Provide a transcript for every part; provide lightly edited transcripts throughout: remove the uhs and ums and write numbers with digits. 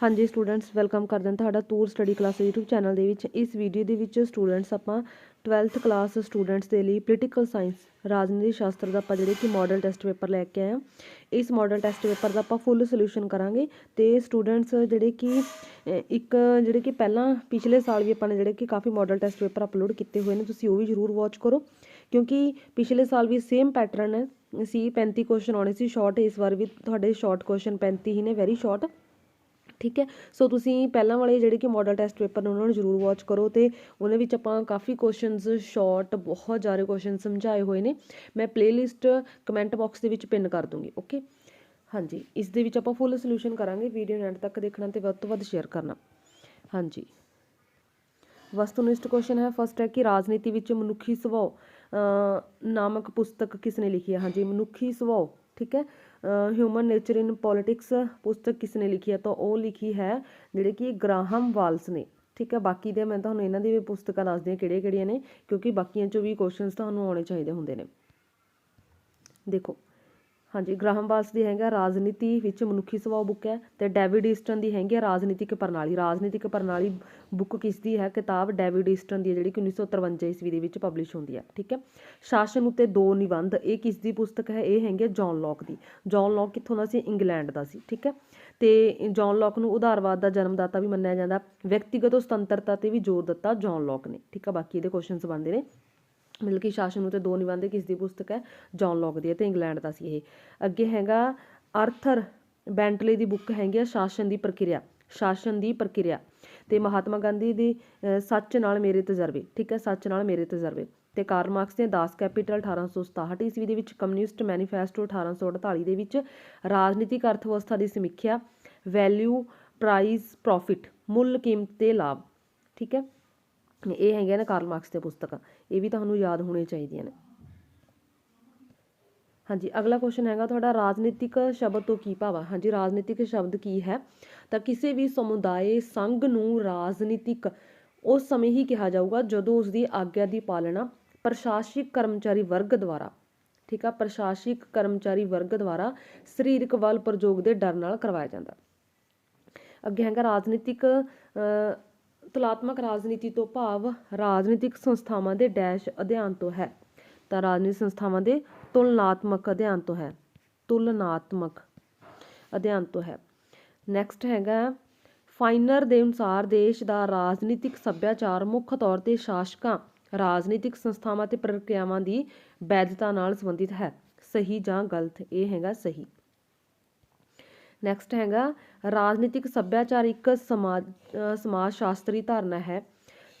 हाँ जी students welcome करते हैं तुहाडा tour study class YouTube channel दे विच। इस वीडियो दे विच स्टूडेंट्स आपां 12th क्लास स्टूडेंट्स के लिए पोलीटिकल साइंस राजनीति शास्त्र का आपां जिहड़े कि मॉडल टैसट पेपर लैके आए हैं। इस मॉडल टैसट पेपर का आपां फुल सोल्यूशन करांगे। तो स्टूडेंट्स जिहड़े कि एक जिहड़े कि पहलां पिछले साल भी आपां ने जिहड़े कि काफ़ी मॉडल टैसट पेपर अपलोड किए हुए हैं, तुसीं वो भी जरूर वॉच करो क्योंकि पिछले साल भी सेम पैटर्न है सी 35 क्वेश्चन आने सी शॉर्ट। इस बार भी तुहाडे शॉर्ट क्वेश्चन 35 ही ने, वैरी शॉर्ट। ठीक है, सो तुसीं पहलां वाले जिहड़े कि मॉडल टैसट पेपर ने उन्होंने जरूर वॉच करो। तो उन्हें विच आपां काफ़ी क्वेश्चनस शॉर्ट बहुत ज़्यादा क्वेश्चन समझाए हुए ने। मैं प्लेलिस्ट कमेंट बॉक्स के विच पिन कर दूँगी। ओके हाँ जी, इस दे विच आपां फुल सोल्यूशन करांगे। वीडियो एंड तक देखना तो वध तो वध शेयर करना। हाँ जी, वस्तुनिष्ठ क्वेश्चन है। फस्ट है कि राजनीति विच मनुखी सुभाव नामक पुस्तक किसने लिखी है। हाँ जी, मनुखी सुभाव। ठीक है, ह्यूमन नेचर इन पॉलिटिक्स पुस्तक किसने लिखी है, तो वो लिखी है जिहड़े कि ग्राहम वाल्स ने। ठीक है, बाकी दे मैं तुहानूं इन्हां दी भी पुस्तकां दस दियां किहड़ियां-किहड़ियां ने क्योंकि बाकियां चों भी क्वेश्चनस तुहानूं आउणे चाहीदे हुंदे ने। देखो हाँ जी, ग्राहम वाल्स की हैगी राजनीति विच मनुखी सुभाव बुक है। तो डेविड ईस्टन की हैगी राजनीतिक प्रणाली। राजनीतिक प्रणाली बुक किसदी है, किताब डेविड ईस्टन की, जिहड़ी कि 1953 ईस्वी दे विच पबलिश होंदी है। ठीक है, शासन उत्ते दो निबंध, ये किसदी पुस्तक है, ये हैगी जॉन लॉक की। जॉन लॉक कित्थों दा सी, इंग्लैंड का सी। ठीक है, तो जॉन लॉक नूं उदारवाद का जन्मदाता भी मन्निया जाता। व्यक्तिगत सुतंत्रता ते भी जोर दिता जॉन लॉक ने। ठीक है, बाकी ये क्वेश्चनस बनते हैं मतलब कि शासन उत्ते दो निबंध किसदी पुस्तक है, जॉन लॉक की है, तो इंग्लैंड का सी ये। अगे हैगा आर्थर बेंटले की बुक हैगी शासन की प्रक्रिया। शासन की प्रक्रिया। तो महात्मा गांधी की सच नाल मेरे तजर्बे। ठीक है, सच नाल मेरे तजर्बे। तो कार्ल मार्क्स ने दास कैपीटल 1867 ईस्वी के विच, कम्यूनिस्ट मैनीफेस्टो 1848 के विच, राजनीतिक अर्थव्यवस्था की समीक्षा, वैल्यू प्राइस प्रॉफिट, मुल कीमत ते लाभ। ठीक है, ये है ना कार्ल मार्क्स दी पुस्तक, ये भी तुहानूं याद होनी चाहिए ने। हाँ जी, अगला क्वेश्चन हैगा तुहाडा राजनीतिक शब्द तो की भाव है। हाँ जी, राजनीतिक शब्द की है, तो किसी भी समुदाय संघ नूं राजनीतिक उस समय ही कहा जाऊगा जदों उसकी आग्या की पालना प्रशासनिक कर्मचारी वर्ग द्वारा। ठीक है, प्रशासनिक कर्मचारी वर्ग द्वारा सरीरक बल प्रयोग के डर नाल करवाया जाता। अगे हैगा राजनीतिक तुलात्मक राजनीति तो भाव राजनीतिक संस्थावां दे डैश अध्ययन तो है। तो राजनीतिक संस्थावां दे तुलनात्मक अध्ययन तो है। तुलनात्मक अध्ययन तो है। नैक्सट हैगा फाइनर के अनुसार देश का राजनीतिक सभ्याचार मुख्य तौर पर शासकों राजनीतिक संस्थावां ते प्रक्रियावां की वैधता नाल संबंधित है। सही जां गलत, ये हैगा सही। नैक्सट हैगा राजनीतिक सभ्याचार एक समाज शास्त्री धारणा है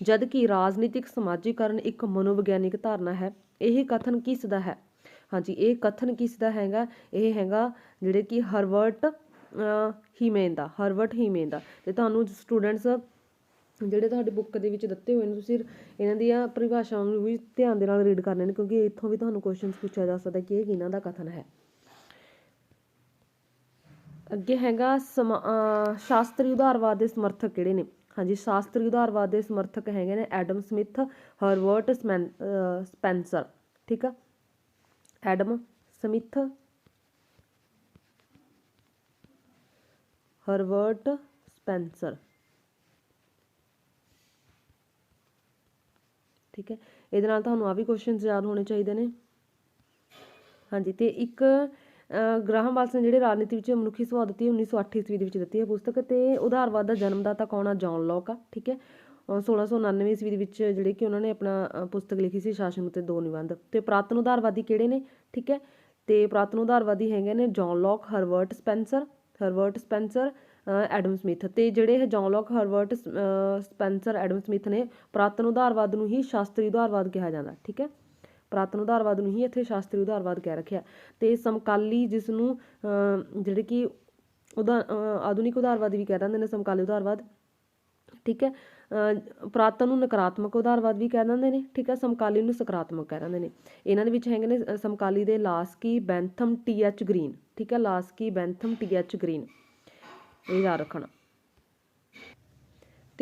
जबकि राजनीतिक समाजीकरण एक मनोविग्यानिक धारणा है। यह कथन किस दा है। हाँ जी, ये कथन किस दा हैगा, यह हैगा जिहड़े कि हरवर्ट हीमेन दा। हरवर्ट हीमेन दा। ते तुहानूं स्टूडेंट्स ਜਿਹੜੇ ਤੁਹਾਡੀ बुक ਦੇ ਵਿੱਚ ਦਿੱਤੇ ਹੋਏ ਨੇ ਤੁਸੀਂ ਇਹਨਾਂ ਦੀਆਂ ਪਰਿਭਾਸ਼ਾਵਾਂ ਨੂੰ ਵੀ ਧਿਆਨ ਦੇ ਨਾਲ ਰੀਡ ਕਰਨੇ ਨੇ ਕਿਉਂਕਿ ਇੱਥੋਂ ਵੀ ਤੁਹਾਨੂੰ ਕੁਐਸਚਨਸ ਪੁੱਛਿਆ ਜਾ ਸਕਦਾ ਕਿ ਇਹ ਕਿਹਨਾਂ ਦਾ ਕਥਨ ਹੈ। ਅੱਗੇ ਹੈਗਾ ਸ਼ਾਸਤਰੀ ਉਦਾਰਵਾਦ ਦੇ ਸਮਰਥਕ ਕਿਹੜੇ ਨੇ। हाँ जी, शास्त्री उदारवाद के समर्थक हैगे ने एडम स्मिथ, हरवर्ट स्पेंसर। ठीक है, एडम स्मिथ, हरवर्ट स्पेंसर। ठीक है, ये तुहानूं आ भी क्वेश्चन याद होने चाहिए ने। हाँ जी, तो एक ग्राहम वाल्स ने जिहड़े राजनीति विच मनुखी सुभाव दी 1908 ईस्वी दे विच दित्ती है पुस्तक। तो उदारवाद का जन्मदाता कौन आ, जॉन लॉक आ। ठीक है, 1699 ईस्वी दे विच जिहड़े कि उन्होंने अपना पुस्तक लिखी सी शासन उत्ते दो निबंध। तो पुरातन उदारवादी किहड़े ने। ठीक है, तो पुरातन उदारवादी हैगे ने John Locke, Herbert Spencer, Adam Smith. तो जिहड़े John Locke, Herbert Spencer, Adam Smith ने पुरातन उदारवाद नूं ही शास्त्री उदारवाद कहा जाता। ठीक है, पुरातन उदारवाद नूं ही इत्थे शास्त्री उदारवाद कह रखिया। तो समकाली जिसनूं जिहड़े कि आधुनिक उदारवादी भी कह दिंदे ने, समकाली उदारवाद। ठीक है, पुरातन नूं नकारात्मक उदारवाद भी कह दिंदे ने। ठीक है, समकाली नूं सकारात्मक कह दिंदे ने। इन्हां दे विच हैगे ने समकाली दे लास्की, बैंथम, TH ग्रीन। ठीक है, लास्की, बैंथम, TH ग्रीन, ये याद रखना।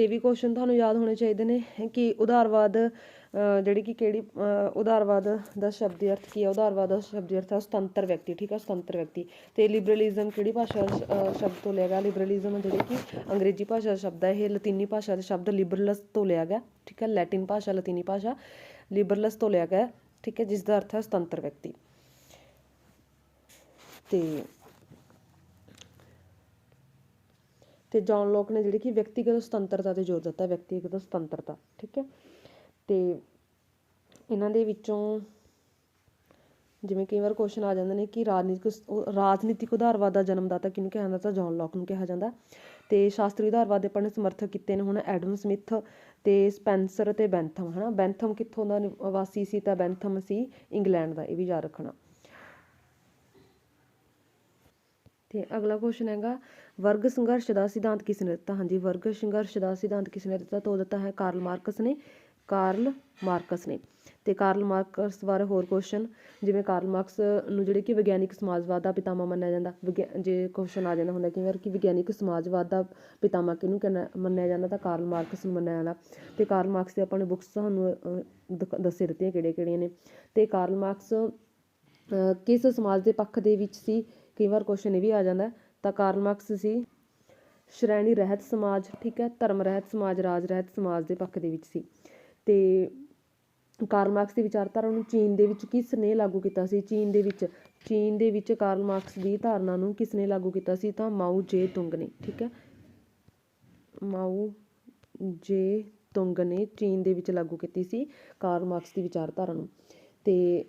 ਤੇ ਵੀ ਕੁਐਸਚਨ ਤੁਹਾਨੂੰ ਯਾਦ ਹੋਣੇ ਚਾਹੀਦੇ ਨੇ ਕਿ ਉਦਾਰਵਾਦ ਜਿਹੜੀ ਕਿ ਕਿਹੜੀ ਉਦਾਰਵਾਦ ਦਾ ਸ਼ਬਦੀ ਅਰਥ ਕੀ ਹੈ। ਉਦਾਰਵਾਦ ਦਾ ਸ਼ਬਦੀ ਅਰਥ ਹੈ ਸੁਤੰਤਰ ਵਿਅਕਤੀ, ਠੀਕ ਹੈ, ਸੁਤੰਤਰ ਵਿਅਕਤੀ। ਤੇ ਲਿਬਰਲਿਜ਼ਮ ਕਿਹੜੀ ਭਾਸ਼ਾ ਸ਼ਬਦ ਤੋਂ ਲਿਆ ਗਿਆ। ਲਿਬਰਲਿਜ਼ਮ ਜਿਹੜੀ ਕਿ ਅੰਗਰੇਜ਼ੀ ਭਾਸ਼ਾ ਦਾ ਸ਼ਬਦ ਹੈ। ਇਹ ਲਤੀਨੀ ਭਾਸ਼ਾ ਦੇ ਸ਼ਬਦ ਲਿਬਰਲਸ ਤੋਂ ਲਿਆ ਗਿਆ, ਠੀਕ ਹੈ, ਲੈਟਿਨ ਭਾਸ਼ਾ ਲਤੀਨੀ ਭਾਸ਼ਾ ਲਿਬਰਲਸ ਤੋਂ ਲਿਆ ਗਿਆ, ਠੀਕ ਹੈ, ਜਿਸ ਦਾ ਅਰਥ ਹੈ ਸੁਤੰਤਰ ਵਿਅਕਤੀ। ਤੇ ਜੌਨ ਲੋਕ ਨੇ ਜਿਹੜੀ ਕਿ ਵਿਅਕਤੀਗਤ ਸੁਤੰਤਰਤਾ 'ਤੇ ਜ਼ੋਰ ਦਿੱਤਾ, ਵਿਅਕਤੀਗਤ ਸੁਤੰਤਰਤਾ, ਠੀਕ ਹੈ। ਤੇ ਇਹਨਾਂ ਦੇ ਵਿੱਚੋਂ ਜਿਵੇਂ ਕਈ ਵਾਰ ਕੁਐਸਚਨ ਆ ਜਾਂਦੇ ਨੇ ਕਿ ਰਾਜਨੀਤਿਕ ਉਦਾਰਵਾਦ ਦਾ ਜਨਮਦਾਤਾ ਕਿਹਨੂੰ ਕਿਹਾ ਜਾਂਦਾ, ਤਾਂ ਜੌਨ ਲੋਕ ਨੂੰ ਕਿਹਾ ਜਾਂਦਾ। ਤੇ ਸ਼ਾਸਤਰੀ ਉਦਾਰਵਾਦ ਦੇ ਆਪਾਂ ਨੇ ਸਮਰਥਕ ਕੀਤੇ ਨੇ ਹੁਣ ਐਡਮ ਸਮਿਥ ਤੇ ਸਪੈਂਸਰ ਤੇ ਬੈਂਥਮ, ਹੈ ਨਾ। ਬੈਂਥਮ ਕਿੱਥੋਂ ਦਾ ਵਾਸੀ ਸੀ, ਤਾਂ ਬੈਂਥਮ ਸੀ ਇੰਗਲੈਂਡ ਦਾ, ਇਹ ਵੀ ਯਾਦ ਰੱਖਣਾ। ਤੇ ਅਗਲਾ ਕੁਐਸਚਨ ਹੈਗਾ ਵਰਗ ਸੰਘਰਸ਼ ਦਾ ਸਿਧਾਂਤ ਕਿਸ ਨੇ ਦਿੱਤਾ। ਹਾਂਜੀ, ਵਰਗ ਸੰਘਰਸ਼ ਦਾ ਸਿਧਾਂਤ ਕਿਸ ਨੇ ਦਿੱਤਾ, ਤਾਂ ਉਹ ਦਿੱਤਾ ਹੈ ਕਾਰਲ ਮਾਰਕਸ ਨੇ, ਕਾਰਲ ਮਾਰਕਸ ਨੇ। ਤੇ ਕਾਰਲ ਮਾਰਕਸ ਬਾਰੇ ਹੋਰ ਕੁਐਸਚਨ ਜਿਵੇਂ ਕਾਰਲ ਮਾਰਕਸ ਨੂੰ ਜਿਹੜੇ ਕਿ ਵਿਗਿਆਨਿਕ ਸਮਾਜਵਾਦ ਦਾ ਪਿਤਾਮਾ ਮੰਨਿਆ ਜਾਂਦਾ। ਜੇ ਕੁਐਸਚਨ ਆ ਜਾਂਦਾ ਹੁੰਦਾ ਕਈ ਵਾਰ ਕਿ ਵਿਗਿਆਨਿਕ ਸਮਾਜਵਾਦ ਦਾ ਪਿਤਾਮਾ ਕਿਹਨੂੰ ਮੰਨਿਆ ਜਾਂਦਾ, ਤਾਂ ਕਾਰਲ ਮਾਰਕਸ ਨੂੰ ਮੰਨਿਆ ਜਾਂਦਾ। ਤੇ ਕਾਰਲ ਮਾਰਕਸ ਦੀ ਆਪਾਂ ਨੇ ਬੁੱਕਸ ਤੁਹਾਨੂੰ ਦੱਸੇ ਦਿੱਤੀਆਂ ਕਿਹੜੀਆਂ ਕਿਹੜੀਆਂ ਨੇ। ਤੇ ਕਾਰਲ ਮਾਰਕਸ ਕਿਸ ਸਮਾਜ ਦੇ ਪੱਖ ਦੇ ਵਿੱਚ ਸੀ, ਕਈ ਵਾਰ ਕੁਐਸਚਨ ਇਹ ਵੀ ਆ ਜਾਂਦਾ। ਤਾਂ ਕਾਰਲ ਮਾਰਕਸ ਸੀ ਸ਼੍ਰੇਣੀ ਰਹਿਤ ਸਮਾਜ, ਠੀਕ ਹੈ, ਧਰਮ ਰਹਿਤ ਸਮਾਜ, ਰਾਜ ਰਹਿਤ ਸਮਾਜ ਦੇ ਪੱਖ ਦੇ ਵਿੱਚ ਸੀ। ਤੇ ਕਾਰਲ ਮਾਰਕਸ ਦੀ ਵਿਚਾਰਧਾਰਾ ਨੂੰ ਚੀਨ ਦੇ ਵਿੱਚ ਕਿਸ ਨੇ ਲਾਗੂ ਕੀਤਾ ਸੀ। ਚੀਨ ਦੇ ਵਿੱਚ ਕਾਰਲ ਮਾਰਕਸ ਦੀ ਧਾਰਨਾ ਨੂੰ ਕਿਸ ਨੇ ਲਾਗੂ ਕੀਤਾ ਸੀ, ਤਾਂ ਮਾਓ ਜੇ ਤੁੰਗ ਨੇ, ਠੀਕ ਹੈ, ਮਾਓ ਜੇ ਤੁੰਗ ਨੇ ਚੀਨ ਦੇ ਵਿੱਚ ਲਾਗੂ ਕੀਤੀ ਸੀ ਕਾਰਲ ਮਾਰਕਸ ਦੀ ਵਿਚਾਰਧਾਰਾ ਨੂੰ। ਤੇ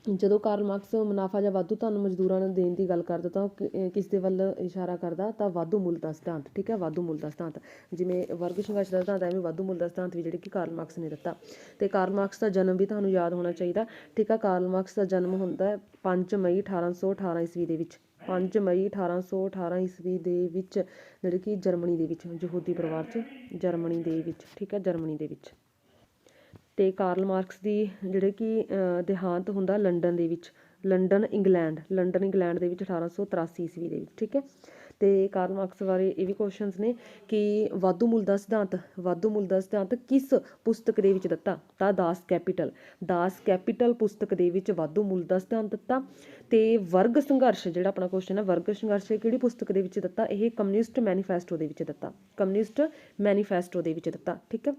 ਜਦੋਂ ਕਾਰਲ ਮਾਰਕਸ ਮੁਨਾਫਾ ਜਾਂ ਵਾਧੂ ਧਨ ਮਜ਼ਦੂਰਾਂ ਨੂੰ ਦੇਣ ਦੀ ਗੱਲ ਕਰਦਾ ਤਾਂ ਕਿਸ ਦੇ ਵੱਲ ਇਸ਼ਾਰਾ ਕਰਦਾ, ਤਾਂ ਵਾਧੂ ਮੁੱਲ ਦਾ ਸਿਧਾਂਤ, ਠੀਕ ਹੈ, ਵਾਧੂ ਮੁੱਲ ਦਾ ਸਿਧਾਂਤ। ਜਿਵੇਂ ਵਰਗ ਸੰਘਰਸ਼ ਦਾ ਸਿਧਾਂਤ ਐਵੇਂ ਵਾਧੂ ਮੁੱਲ ਦਾ ਸਿਧਾਂਤ ਵੀ ਜਿਹੜੇ ਕਿ ਕਾਰਲ ਮਾਰਕਸ ਨੇ ਦਿੱਤਾ। ਤੇ ਕਾਰਲ ਮਾਰਕਸ ਦਾ ਜਨਮ ਵੀ ਤੁਹਾਨੂੰ ਯਾਦ ਹੋਣਾ ਚਾਹੀਦਾ, ਠੀਕ ਹੈ। ਕਾਰਲ ਮਾਰਕਸ ਦਾ ਜਨਮ ਹੁੰਦਾ 5 ਮਈ 1818 ਈਸਵੀ ਦੇ ਵਿੱਚ, 5 ਮਈ 1818 ਈਸਵੀ ਦੇ ਵਿੱਚ, ਜਿਹੜੇ ਕਿ ਜਰਮਨੀ ਦੇ ਵਿੱਚ, ਯਹੂਦੀ ਪਰਿਵਾਰ 'ਚ, ਜਰਮਨੀ ਦੇ ਵਿੱਚ, ਠੀਕ ਹੈ, ਜਰਮਨੀ ਦੇ ਵਿੱਚ। ਤੇ ਕਾਰਲ ਮਾਰਕਸ ਦੀ ਜਿਹੜੇ ਕਿ ਦੇਹਾਂਤ ਹੁੰਦਾ ਲੰਡਨ ਦੇ ਵਿੱਚ, ਲੰਡਨ ਇੰਗਲੈਂਡ ਦੇ ਵਿੱਚ 1883 ਈਸਵੀ ਦੇ ਵਿੱਚ, ਠੀਕ ਹੈ। ਤੇ ਕਾਰਲ ਮਾਰਕਸ ਬਾਰੇ ਇਹ ਵੀ ਕੁਐਸਚਨਸ ਨੇ ਕਿ ਵਾਧੂ ਮੁੱਲ ਦਾ ਸਿਧਾਂਤ ਕਿਸ ਪੁਸਤਕ ਦੇ ਵਿੱਚ ਦਿੱਤਾ, ਤਾਂ ਦਾਸ ਕੈਪੀਟਲ ਪੁਸਤਕ ਦੇ ਵਿੱਚ ਵਾਧੂ ਮੁੱਲ ਦਾ ਸਿਧਾਂਤ ਦਿੱਤਾ। ਤੇ ਵਰਗ ਸੰਘਰਸ਼ ਜਿਹੜਾ ਆਪਣਾ ਕੁਐਸਚਨ ਹੈ, ਵਰਗ ਸੰਘਰਸ਼ ਕਿਹੜੀ ਪੁਸਤਕ ਦੇ ਵਿੱਚ ਦਿੱਤਾ, ਇਹ ਕਮਿਊਨਿਸਟ ਮੈਨੀਫੈਸਟੋ ਦੇ ਵਿੱਚ ਦਿੱਤਾ, ਠੀਕ ਹੈ।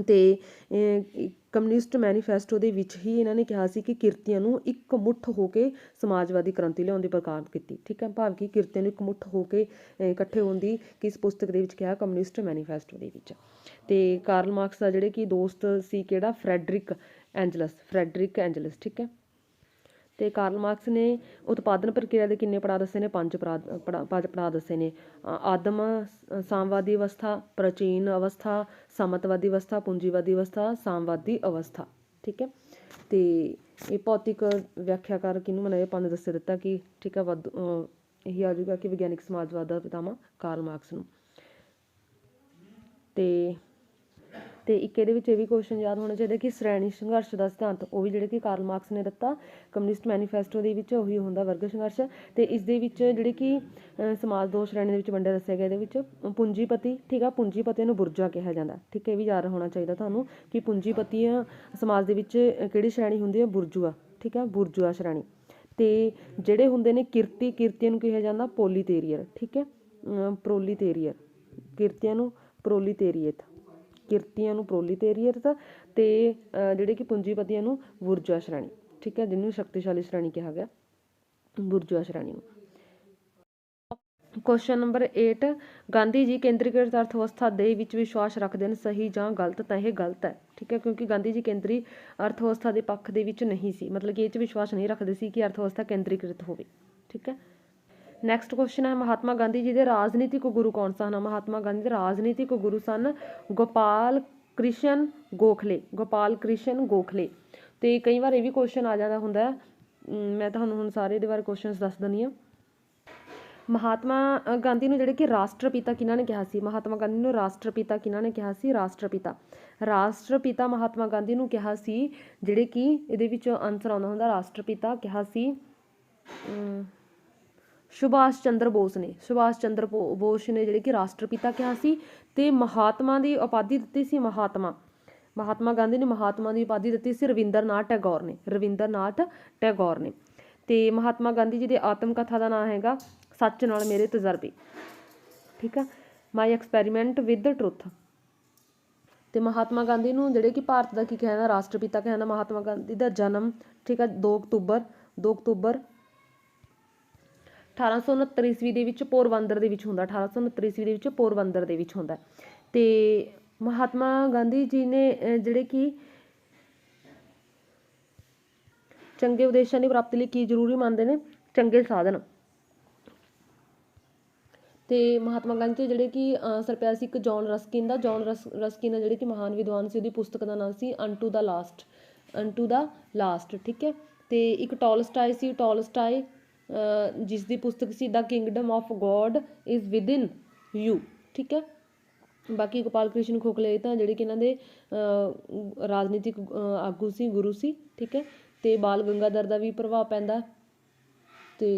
ਤੇ ਕਮਿਊਨਿਸਟ ਮੈਨੀਫੈਸਟੋ ਦੇ ਵਿੱਚ ਹੀ ਇਹਨਾਂ ਨੇ ਕਿਹਾ ਸੀ ਕਿ ਕਿਰਤੀਆਂ ਨੂੰ ਇੱਕ ਮੁੱਠ ਹੋ ਕੇ ਸਮਾਜਵਾਦੀ ਕ੍ਰਾਂਤੀ ਲਿਆਉਣ ਦੀ ਪ੍ਰਕਾਰ ਕੀਤੀ, ਠੀਕ ਹੈ, ਭਾਵ ਕਿ ਕਿਰਤੀਆਂ ਨੂੰ ਇੱਕ ਮੁੱਠ ਹੋ ਕੇ ਇਕੱਠੇ ਹੋਣ ਦੀ ਕਿਸ ਪੁਸਤਕ ਦੇ ਵਿੱਚ ਕਿਹਾ, ਕਮਿਊਨਿਸਟ ਮੈਨੀਫੈਸਟੋ ਦੇ ਵਿੱਚ। ਤੇ ਕਾਰਲ ਮਾਰਕਸ ਦਾ ਜਿਹੜੇ ਕਿ ਦੋਸਤ ਸੀ ਕਿਹੜਾ, ਫਰੈਡਰਿਕ ਐਂਜਲਸ, ਠੀਕ ਹੈ। ਤੇ ਕਾਰਲ ਮਾਰਕਸ ਨੇ ਉਤਪਾਦਨ ਪ੍ਰਕਿਰਿਆ ਦੇ ਕਿੰਨੇ ਪੜਾਅ ਦੱਸੇ ਨੇ, 5 ਪੜਾਅ ਦੱਸੇ ਨੇ। ਆਦਮ ਸਾਮਵਾਦੀ ਅਵਸਥਾ, ਪ੍ਰਾਚੀਨ ਅਵਸਥਾ, ਸਮਤਵਾਦੀ ਅਵਸਥਾ, ਪੂੰਜੀਵਾਦੀ ਅਵਸਥਾ, ਸਾਮਵਾਦੀ ਅਵਸਥਾ, ਠੀਕ ਹੈ। ਤੇ ਇਹ ਭੌਤਿਕ ਵਿਆਖਿਆਕਾਰ ਕਿਹਨੂੰ ਮੰਨਿਆ, ਆਪਾਂ ਨੇ ਦੱਸ ਦਿੱਤਾ ਕਿ, ਠੀਕ ਹੈ, ਇਹੀ ਆ ਜਾਊਗਾ ਕਿ ਵਿਗਿਆਨਿਕ ਸਮਾਜਵਾਦ ਦਾ ਪਿਤਾਮਾ ਕਾਰਲ ਮਾਰਕਸ ਨੂੰ। ਤੇ ਇੱਕ ਇਹਦੇ ਵਿੱਚ ਇਹ ਵੀ ਕੁਐਸਚਨ ਯਾਦ ਹੋਣਾ ਚਾਹੀਦਾ ਕਿ ਸ਼੍ਰੇਣੀ ਸੰਘਰਸ਼ ਦਾ ਸਿਧਾਂਤ, ਉਹ ਵੀ ਜਿਹੜੇ ਕਿ ਕਾਰਲ ਮਾਰਕਸ ਨੇ ਦਿੱਤਾ। ਕਮਿਊਨਿਸਟ ਮੈਨੀਫੈਸਟੋ ਦੇ ਵਿੱਚ ਉਹੀ ਹੁੰਦਾ ਵਰਗ ਸੰਘਰਸ਼। ਤੇ ਇਸ ਦੇ ਵਿੱਚ ਜਿਹੜੇ ਕਿ ਸਮਾਜ ਦੋ ਸ਼੍ਰੇਣੀ ਦੇ ਵਿੱਚ ਵੰਡਿਆ ਦੱਸਿਆ ਗਿਆ। ਇਹਦੇ ਵਿੱਚ ਪੂੰਜੀਪਤੀ, ਠੀਕ ਆ, ਪੂੰਜੀਪਤੀ ਨੂੰ ਬੁਰਜੂਆ ਕਿਹਾ ਜਾਂਦਾ, ਠੀਕ ਹੈ, ਇਹ ਵੀ ਯਾਦ ਹੋਣਾ ਚਾਹੀਦਾ ਤੁਹਾਨੂੰ ਕਿ ਪੂੰਜੀਪਤੀ ਸਮਾਜ ਦੇ ਵਿੱਚ ਕਿਹੜੀ ਸ਼੍ਰੇਣੀ ਹੁੰਦੀ ਹੈ, ਬੁਰਜੂਆ, ਠੀਕ ਹੈ, ਬੁਰਜੂਆ ਸ਼੍ਰੇਣੀ। ਤੇ ਜਿਹੜੇ ਹੁੰਦੇ ਨੇ ਕਿਰਤੀਆਂ ਨੂੰ ਕਿਹਾ ਜਾਂਦਾ ਪ੍ਰੋਲੀਟੇਰੀਅਰ, ਠੀਕ ਹੈ, ਪ੍ਰੋਲੀਟੇਰੀਅਰ, ਕਿਰਤੀਆਂ ਨੂੰ ਪ੍ਰੋਲੀਟੇਰੀਅਤ ਤੇ ਜਿਹੜੇ ਕਿ ਪੂੰਜੀਪਤੀਆਂ ਨੂੰ ਬੁਰਜੂਆ ਸ਼੍ਰੇਣੀ, ਠੀਕ ਹੈ, ਜਿਹਨੂੰ ਸ਼ਕਤੀਸ਼ਾਲੀ ਸ਼੍ਰੇਣੀ ਕਿਹਾ ਗਿਆ, ਬੁਰਜੂਆ ਸ਼੍ਰੇਣੀ ਨੂੰ। ਕੁਐਸਚਨ ਨੰਬਰ 8, ਗਾਂਧੀ ਜੀ ਕੇਂਦਰੀਕ੍ਰਿਤ ਅਰਥ ਵਿਵਸਥਾ ਦੇ ਵਿੱਚ ਵਿਸ਼ਵਾਸ ਰੱਖਦੇ ਨੇ, ਸਹੀ ਜਾਂ ਗਲਤ, ਤਾਂ ਇਹ ਗਲਤ ਹੈ, ਠੀਕ ਹੈ, ਕਿਉਂਕਿ ਗਾਂਧੀ ਜੀ ਕੇਂਦਰੀ ਅਰਥ ਵਿਵਸਥਾ ਦੇ ਪੱਖ ਦੇ ਵਿੱਚ ਨਹੀਂ ਸੀ, ਮਤਲਬ ਕਿ ਇਹ 'ਚ ਵਿਸ਼ਵਾਸ ਨਹੀਂ ਰੱਖਦੇ ਸੀ ਕਿ ਅਰਥ ਵਿਵਸਥਾ ਕੇਂਦਰੀਕ੍ਰਿਤ ਹੋਵੇ, ਠੀਕ ਹੈ। ਨੈਕਸਟ ਕੁਐਸਚਨ ਹੈ ਮਹਾਤਮਾ ਗਾਂਧੀ ਜੀ ਦੇ ਰਾਜਨੀਤਿਕ ਗੁਰੂ ਕੌਣ ਸਨ। ਮਹਾਤਮਾ ਗਾਂਧੀ ਦੇ ਰਾਜਨੀਤਿਕ ਗੁਰੂ ਸਨ ਗੋਪਾਲ ਕ੍ਰਿਸ਼ਨ ਗੋਖਲੇ। ਤੇ ਕਈ ਵਾਰ ਇਹ ਵੀ ਕੁਐਸਚਨ ਆ ਜਾਂਦਾ ਹੁੰਦਾ, ਮੈਂ ਤੁਹਾਨੂੰ ਹੁਣ ਸਾਰੇ ਦੇ ਬਾਰੇ ਕੁਐਸਚਨਸ ਦੱਸ ਦਿੰਦੀ ਹਾਂ। ਮਹਾਤਮਾ ਗਾਂਧੀ ਨੂੰ ਜਿਹੜੇ ਕਿ ਰਾਸ਼ਟਰਪਿਤਾ ਕਿਹਨਾਂ ਨੇ ਕਿਹਾ ਸੀ, ਮਹਾਤਮਾ ਗਾਂਧੀ ਨੂੰ ਰਾਸ਼ਟਰਪਿਤਾ ਕਿਹਨਾਂ ਨੇ ਕਿਹਾ ਸੀ, ਰਾਸ਼ਟਰਪਿਤਾ ਮਹਾਤਮਾ ਗਾਂਧੀ ਨੂੰ ਕਿਹਾ ਸੀ, ਜਿਹੜੇ ਕਿ ਇਹਦੇ ਵਿੱਚ ਆਨਸਰ ਆਉਂਦਾ ਹੁੰਦਾ ਰਾਸ਼ਟਰਪਿਤਾ ਕਿਹਾ ਸੀ ਸੁਭਾਸ਼ ਚੰਦਰ ਬੋਸ ਨੇ, ਸੁਭਾਸ਼ ਚੰਦਰ ਬੋਸ ਨੇ ਜਿਹੜੇ ਕਿ ਰਾਸ਼ਟਰਪਿਤਾ ਕਿਹਾ ਸੀ। ਤੇ ਮਹਾਤਮਾ ਦੀ ਉਪਾਧੀ ਦਿੱਤੀ ਸੀ ਮਹਾਤਮਾ ਗਾਂਧੀ ਨੇ ਮਹਾਤਮਾ ਦੀ ਉਪਾਧੀ ਦਿੱਤੀ ਸੀ ਰਵਿੰਦਰਨਾਥ ਟੈਗੋਰ ਨੇ। ਤੇ ਮਹਾਤਮਾ ਗਾਂਧੀ ਜੀ ਦੇ ਆਤਮ ਕਥਾ ਦਾ ਨਾਮ ਹੈਗਾ ਸੱਚ ਨਾਲ ਮੇਰੇ ਤਜਰਬੇ, ਠੀਕ ਆ, ਮਾਈ ਐਕਸਪੈਰੀਮੈਂਟ ਵਿਦ ਟਰੁੱਥ। ਤੇ ਮਹਾਤਮਾ ਗਾਂਧੀ ਨੂੰ ਜਿਹੜੇ ਕਿ ਭਾਰਤ ਦਾ ਕੀ ਕਹਿੰਦਾ ਰਾਸ਼ਟਰਪਿਤਾ ਕਹਿੰਦਾ। ਮਹਾਤਮਾ ਗਾਂਧੀ ਦਾ ਜਨਮ, ਠੀਕ ਆ, 2 ਅਕਤੂਬਰ 1869 ਈਸਵੀ ਦੇ ਵਿੱਚ ਪੋਰਬੰਦਰ ਦੇ ਵਿੱਚ ਹੁੰਦਾ। 1869 ਈਸਵੀ ਦੇ ਵਿੱਚ ਪੋਰਬੰਦਰ ਦੇ ਵਿੱਚ ਹੁੰਦਾ। ਤੇ ਮਹਾਤਮਾ ਗਾਂਧੀ ਜੀ ਨੇ ਜਿਹੜੇ ਕਿ ਚੰਗੇ ਉਦੇਸ਼ਾਂ ਦੀ ਪ੍ਰਾਪਤੀ ਲਈ ਕੀ ਜ਼ਰੂਰੀ ਮੰਨਦੇ ਨੇ? ਚੰਗੇ ਸਾਧਨ। ਤੇ ਮਹਾਤਮਾ ਗਾਂਧੀ ਜਿਹੜੇ ਕਿ ਸਰਪਿਆ ਸੀ ਇੱਕ ਜੌਨ ਰਸਕਿਨ ਦਾ। ਜੌਨ ਰਸਕਿਨ ਜਿਹੜੇ ਕਿ ਮਹਾਨ ਵਿਦਵਾਨ ਸੀ, ਉਹਦੀ ਪੁਸਤਕ ਦਾ ਨਾਮ ਸੀ ਅਨਟੂ ਦਾ ਲਾਸਟ, ਠੀਕ ਹੈ। ਤੇ ਇੱਕ ਟੋਲਸਟਾਏ ਸੀ, ਜਿਸ ਦੀ ਪੁਸਤਕ ਸੀ the kingdom of God is within you, ਠੀਕ ਹੈ। ਬਾਕੀ ਗੋਪਾਲ ਕ੍ਰਿਸ਼ਨ ਖੋਖਲੇ ਤਾਂ ਜਿਹੜੇ ਕਿ ਇਹਨਾਂ ਦੇ ਰਾਜਨੀਤਿਕ ਆਗੂ ਸੀ, ਗੁਰੂ ਸੀ, ਠੀਕ ਹੈ। ਤੇ ਬਾਲ ਗੰਗਾਧਰ ਦਾ ਵੀ ਪ੍ਰਭਾਵ ਪੈਂਦਾ।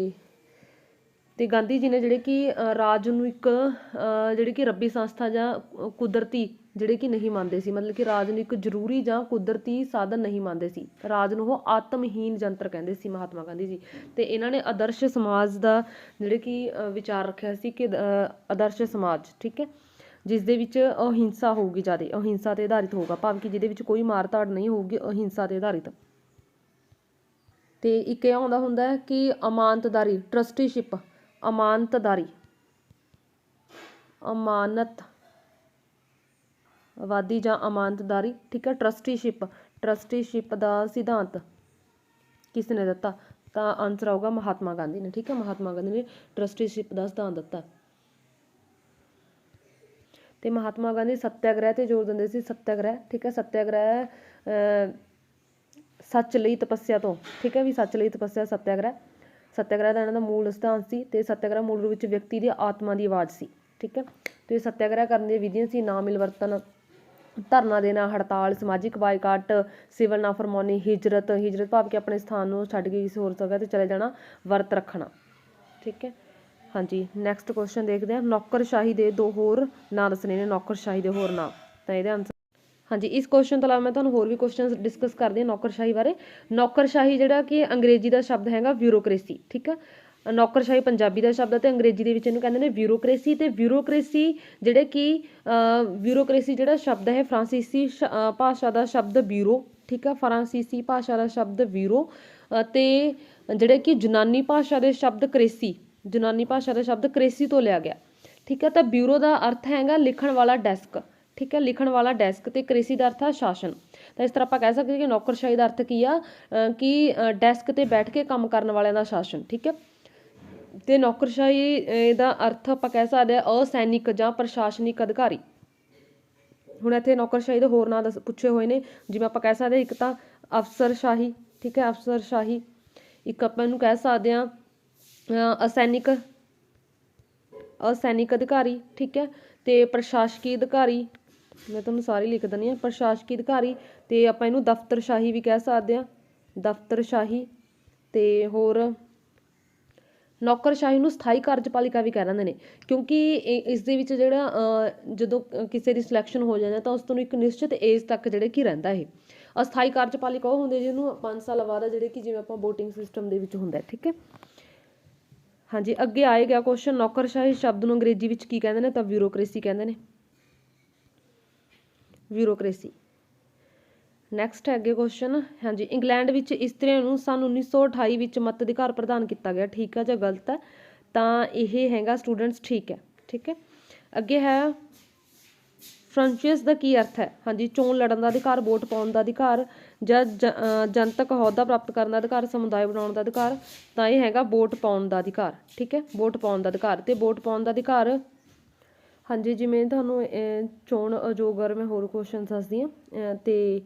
ਤੇ ਗਾਂਧੀ ਜੀ ਨੇ ਜਿਹੜੇ ਕਿ ਰਾਜ ਨੂੰ ਇੱਕ ਜਿਹੜੀ ਕਿ ਰੱਬੀ ਸੰਸਥਾ ਜਾਂ ਕੁਦਰਤੀ ਜਿਹੜੇ ਕਿ ਨਹੀਂ ਮੰਨਦੇ ਸੀ, ਮਤਲਬ ਕਿ ਰਾਜ ਨੂੰ ਇੱਕ ਜ਼ਰੂਰੀ ਜਾਂ ਕੁਦਰਤੀ ਸਾਧਨ ਨਹੀਂ ਮੰਨਦੇ ਸੀ। ਰਾਜ ਨੂੰ ਉਹ ਆਤਮਹੀਨ ਯੰਤਰ ਕਹਿੰਦੇ ਸੀ ਮਹਾਤਮਾ ਗਾਂਧੀ ਜੀ। ਤੇ ਇਹਨਾਂ ਨੇ ਆਦਰਸ਼ ਸਮਾਜ ਦਾ ਜਿਹੜੇ ਕਿ ਵਿਚਾਰ ਰੱਖਿਆ ਸੀ ਕਿ ਆਦਰਸ਼ ਸਮਾਜ, ਠੀਕ ਹੈ, ਜਿਸ ਦੇ ਵਿੱਚ ਅਹਿੰਸਾ ਹੋਊਗੀ, ਜ਼ਿਆਦਾ ਅਹਿੰਸਾ ਤੇ ਆਧਾਰਿਤ ਹੋਊਗਾ, ਭਾਵ ਕਿ ਜਿਹਦੇ ਵਿੱਚ ਕੋਈ ਮਾਰ ਧਾੜ ਨਹੀਂ ਹੋਊਗੀ, ਅਹਿੰਸਾ ਤੇ ਆਧਾਰਿਤ। ਤੇ ਇੱਕ ਇਹ ਆਉਂਦਾ ਹੁੰਦਾ ਹੈ ਕਿ ਅਮਾਨਤਦਾਰੀ, ਟਰਸਟੀਸ਼ਿਪ, ਅਮਾਨਤਵਾਦੀ ਜਾਂ ਅਮਾਨਤਦਾਰੀ, ਠੀਕ ਹੈ। ਟਰਸਟੀਸ਼ਿਪ ਦਾ ਸਿਧਾਂਤ ਕਿਸ ਨੇ ਦਿੱਤਾ? ਤਾਂ ਆਨਸਰ ਆਊਗਾ ਮਹਾਤਮਾ ਗਾਂਧੀ ਨੇ, ਠੀਕ ਹੈ। ਮਹਾਤਮਾ ਗਾਂਧੀ ਨੇ ਟਰਸਟੀਸ਼ਿਪ ਦਾ ਸਿਧਾਂਤ ਦਿੱਤਾ। ਤੇ ਮਹਾਤਮਾ ਗਾਂਧੀ ਸੱਤਿਆਗ੍ਰਹਿ ਤੇ ਜ਼ੋਰ ਦਿੰਦੇ ਸੀ, ਸੱਤਿਆਗ੍ਰਹਿ, ਠੀਕ ਹੈ। ਸੱਤਿਆਗ੍ਰਹਿ ਸੱਚ ਲਈ ਤਪੱਸਿਆ ਤੋਂ, ਠੀਕ ਹੈ, ਵੀ ਸੱਚ ਲਈ ਤਪੱਸਿਆ ਸੱਤਿਆਗ੍ਰਹਿ ਦਾ ਇਹਨਾਂ ਦਾ ਮੂਲ ਸਿਧਾਂਤ ਸੀ। ਤੇ ਸੱਤਿਆਗ੍ਰਹਿ ਮੂਲ ਰੂਪ ਵਿੱਚ ਵਿਅਕਤੀ ਦੀ ਆਤਮਾ ਦੀ ਆਵਾਜ਼ ਸੀ, ਠੀਕ ਹੈ। ਤੇ ਸੱਤਿਆਗ੍ਰਹਿ ਕਰਨ ਦੀਆਂ ਵਿਧੀਆਂ ਸੀ ਨਾ ਮਿਲਵਰਤਨ, ਧਰਨਾ ਦੇਣਾ, ਹੜਤਾਲ, ਸਮਾਜਿਕ ਬਾਈਕਾਟ, ਸਿਵਲ ਨਾਫਰਮਾਨੀ, ਹਿਜਰਤ ਭਾਵ ਕਿ ਆਪਣੇ ਸਥਾਨ ਨੂੰ ਛੱਡ ਕੇ ਕਿਸੇ ਹੋਰ ਜਗ੍ਹਾ ਤੇ ਚਲੇ ਜਾਣਾ, ਵਰਤ ਰੱਖਣਾ, ਠੀਕ ਹੈ। ਹਾਂਜੀ, ਨੈਕਸਟ ਕੁਐਸਚਨ ਦੇਖਦੇ ਹਾਂ। ਨੌਕਰਸ਼ਾਹੀ ਦੇ 2 ਹੋਰ ਨਾਂ ਦੱਸਣੇ ਨੇ। ਨੌਕਰਸ਼ਾਹੀ ਦੇ ਹੋਰ ਨਾਂ, ਤਾਂ ਇਹਦੇ ਆਨਸਰ ਹਾਂਜੀ। ਇਸ ਕੁਐਸਚਨ ਤੋਂ ਇਲਾਵਾ ਮੈਂ ਤੁਹਾਨੂੰ ਹੋਰ ਵੀ ਕੁਐਸਚਨ ਡਿਸਕਸ ਕਰਦੀ ਹਾਂ ਨੌਕਰਸ਼ਾਹੀ ਬਾਰੇ। ਨੌਕਰਸ਼ਾਹੀ ਜਿਹੜਾ ਕਿ ਅੰਗਰੇਜ਼ੀ ਦਾ ਸ਼ਬਦ ਹੈਗਾ ਬਿਊਰੋਕਰੇਸੀ, ਠੀਕ ਹੈ। ਨੌਕਰਸ਼ਾਹੀ ਪੰਜਾਬੀ ਦਾ ਸ਼ਬਦ ਹੈ ਤੇ ਅੰਗਰੇਜ਼ੀ ਦੇ ਵਿੱਚ ਇਹਨੂੰ ਕਹਿੰਦੇ ਨੇ ਬਿਊਰੋਕਰੇਸੀ। ਤੇ ਬਿਊਰੋਕਰੇਸੀ ਜਿਹੜਾ ਸ਼ਬਦ ਹੈ ਫਰਾਂਸੀਸੀ ਭਾਸ਼ਾ ਦਾ ਸ਼ਬਦ ਬਿਊਰੋ, ਠੀਕ ਹੈ, ਫਰਾਂਸੀਸੀ ਭਾਸ਼ਾ ਦਾ ਸ਼ਬਦ ਬਿਊਰੋ। ਤੇ ਜਿਹੜੇ ਕਿ ਯੂਨਾਨੀ ਭਾਸ਼ਾ ਦੇ ਸ਼ਬਦ ਕ੍ਰੇਸੀ ਤੋਂ ਲਿਆ ਗਿਆ, ਠੀਕ ਹੈ। ਤਾਂ ਬਿਊਰੋ ਦਾ ਅਰਥ ਹੈਗਾ ਲਿਖਣ ਵਾਲਾ ਡੈਸਕ, ਠੀਕ ਹੈ, ਲਿਖਣ ਵਾਲਾ ਡੈਸਕ। ਤੇ ਕ੍ਰੇਸੀ ਦਾ ਅਰਥ ਹੈ ਸ਼ਾਸਨ। ਤਾਂ ਇਸ ਤਰ੍ਹਾਂ ਆਪਾਂ ਕਹਿ ਸਕਦੇ ਕਿ ਨੌਕਰਸ਼ਾਹੀ ਦਾ ਅਰਥ ਕੀ ਆ ਕਿ ਡੈਸਕ ਤੇ ਬੈਠ ਕੇ ਕੰਮ ਕਰਨ ਵਾਲਿਆਂ ਦਾ ਸ਼ਾਸਨ, ਠੀਕ ਹੈ। ਤੇ ਨੌਕਰਸ਼ਾਹੀ ਦਾ ਅਰਥ ਆਪਾਂ ਕਹਿ ਸਕਦੇ ਹਾਂ ਅਸੈਨਿਕ ਜਾਂ ਪ੍ਰਸ਼ਾਸਨਿਕ ਅਧਿਕਾਰੀ। ਹੁਣ ਇੱਥੇ ਨੌਕਰਸ਼ਾਹੀ ਦੇ ਹੋਰ ਨਾਂ ਪੁੱਛੇ ਹੋਏ ਨੇ, ਜਿਵੇਂ ਆਪਾਂ ਕਹਿ ਸਕਦੇ ਹਾਂ ਇੱਕ ਤਾਂ ਅਫਸਰਸ਼ਾਹੀ, ਠੀਕ ਹੈ, ਅਫਸਰਸ਼ਾਹੀ। ਇੱਕ ਆਪਾਂ ਇਹਨੂੰ ਕਹਿ ਸਕਦੇ ਹਾਂ ਅਸੈਨਿਕ ਅਧਿਕਾਰੀ, ਠੀਕ ਹੈ। ਤੇ ਪ੍ਰਸ਼ਾਸਕੀ ਅਧਿਕਾਰੀ, ਮੈਂ ਤੁਹਾਨੂੰ ਸਾਰੀ ਲਿਖ ਦਿੰਦੀ ਹਾਂ, ਪ੍ਰਸ਼ਾਸਕੀ ਅਧਿਕਾਰੀ। ਤੇ ਆਪਾਂ ਇਹਨੂੰ ਦਫ਼ਤਰਸ਼ਾਹੀ ਵੀ ਕਹਿ ਸਕਦੇ ਹਾਂ, ਦਫ਼ਤਰਸ਼ਾਹੀ। ਤੇ ਹੋਰ ਨੌਕਰਸ਼ਾਹੀ ਨੂੰ ਸਥਾਈ ਕਾਰਜਪਾਲਿਕਾ ਵੀ ਕਹਿ ਦਿੰਦੇ ਨੇ, ਕਿਉਂਕਿ ਇਸ ਦੇ ਵਿੱਚ ਜਿਹੜਾ ਜਦੋਂ ਕਿਸੇ ਦੀ ਸਿਲੈਕਸ਼ਨ ਹੋ ਜਾਂਦਾ ਤਾਂ ਉਸ ਤੋਂ ਇੱਕ ਨਿਸ਼ਚਿਤ ਏਜ ਤੱਕ ਜਿਹੜੇ ਕਿ ਰਹਿੰਦਾ ਇਹ। ਅਸਥਾਈ ਕਾਰਜਪਾਲਿਕਾ ਉਹ ਹੁੰਦੇ ਜਿਹਨੂੰ 5 ਸਾਲ ਬਾਅਦ ਜਿਹੜੇ ਕਿ ਜਿਵੇਂ ਆਪਾਂ ਵੋਟਿੰਗ ਸਿਸਟਮ ਦੇ ਵਿੱਚ ਹੁੰਦਾ, ਠੀਕ ਹੈ। ਹਾਂਜੀ, ਅੱਗੇ ਆਏਗਾ ਕੁਐਸਚਨ ਨੌਕਰਸ਼ਾਹੀ ਸ਼ਬਦ ਨੂੰ ਅੰਗਰੇਜ਼ੀ ਵਿੱਚ ਕੀ ਕਹਿੰਦੇ ਨੇ? ਤਾਂ ਬਿਊਰੋਕਰੇਸੀ ਕਹਿੰਦੇ ਨੇ, ਬਿਊਰੋਕਰੇਸੀ। ਨੈਕਸਟ ਹੈ ਅੱਗੇ ਕੁਐਸਚਨ। ਹਾਂਜੀ, ਇੰਗਲੈਂਡ ਵਿੱਚ ਇਸਤਰੀਆਂ ਨੂੰ ਸੰਨ 1928 ਵਿੱਚ ਮਤ ਅਧਿਕਾਰ ਪ੍ਰਦਾਨ ਕੀਤਾ ਗਿਆ, ਠੀਕ ਹੈ ਜਾਂ ਗਲਤ ਹੈ? ਤਾਂ ਇਹ ਹੈਗਾ ਸਟੂਡੈਂਟਸ ਠੀਕ ਹੈ, ਠੀਕ ਹੈ। ਅੱਗੇ ਹੈ ਫਰੰਚੀਅਸ ਦਾ ਕੀ ਅਰਥ ਹੈ? ਹਾਂਜੀ, ਚੋਣ ਲੜਨ ਦਾ ਅਧਿਕਾਰ, ਵੋਟ ਪਾਉਣ ਦਾ ਅਧਿਕਾਰ, ਜਾਂ ਜਨਤਕ ਅਹੁਦਾ ਪ੍ਰਾਪਤ ਕਰਨ ਦਾ ਅਧਿਕਾਰ, ਸਮੁਦਾਇ ਬਣਾਉਣ ਦਾ ਅਧਿਕਾਰ। ਤਾਂ ਇਹ ਹੈਗਾ ਵੋਟ ਪਾਉਣ ਦਾ ਅਧਿਕਾਰ, ਠੀਕ ਹੈ, ਵੋਟ ਪਾਉਣ ਦਾ ਅਧਿਕਾਰ। ਤੇ ਵੋਟ ਪਾਉਣ ਦਾ ਅਧਿਕਾਰ, ਹਾਂਜੀ, ਜਿਵੇਂ ਤੁਹਾਨੂੰ ਚੋਣ ਆਯੋਗ ਬਾਰੇ ਮੈਂ ਹੋਰ ਕੁਐਸਚਨ ਦੱਸਦੀ ਹਾਂ। ਤੇ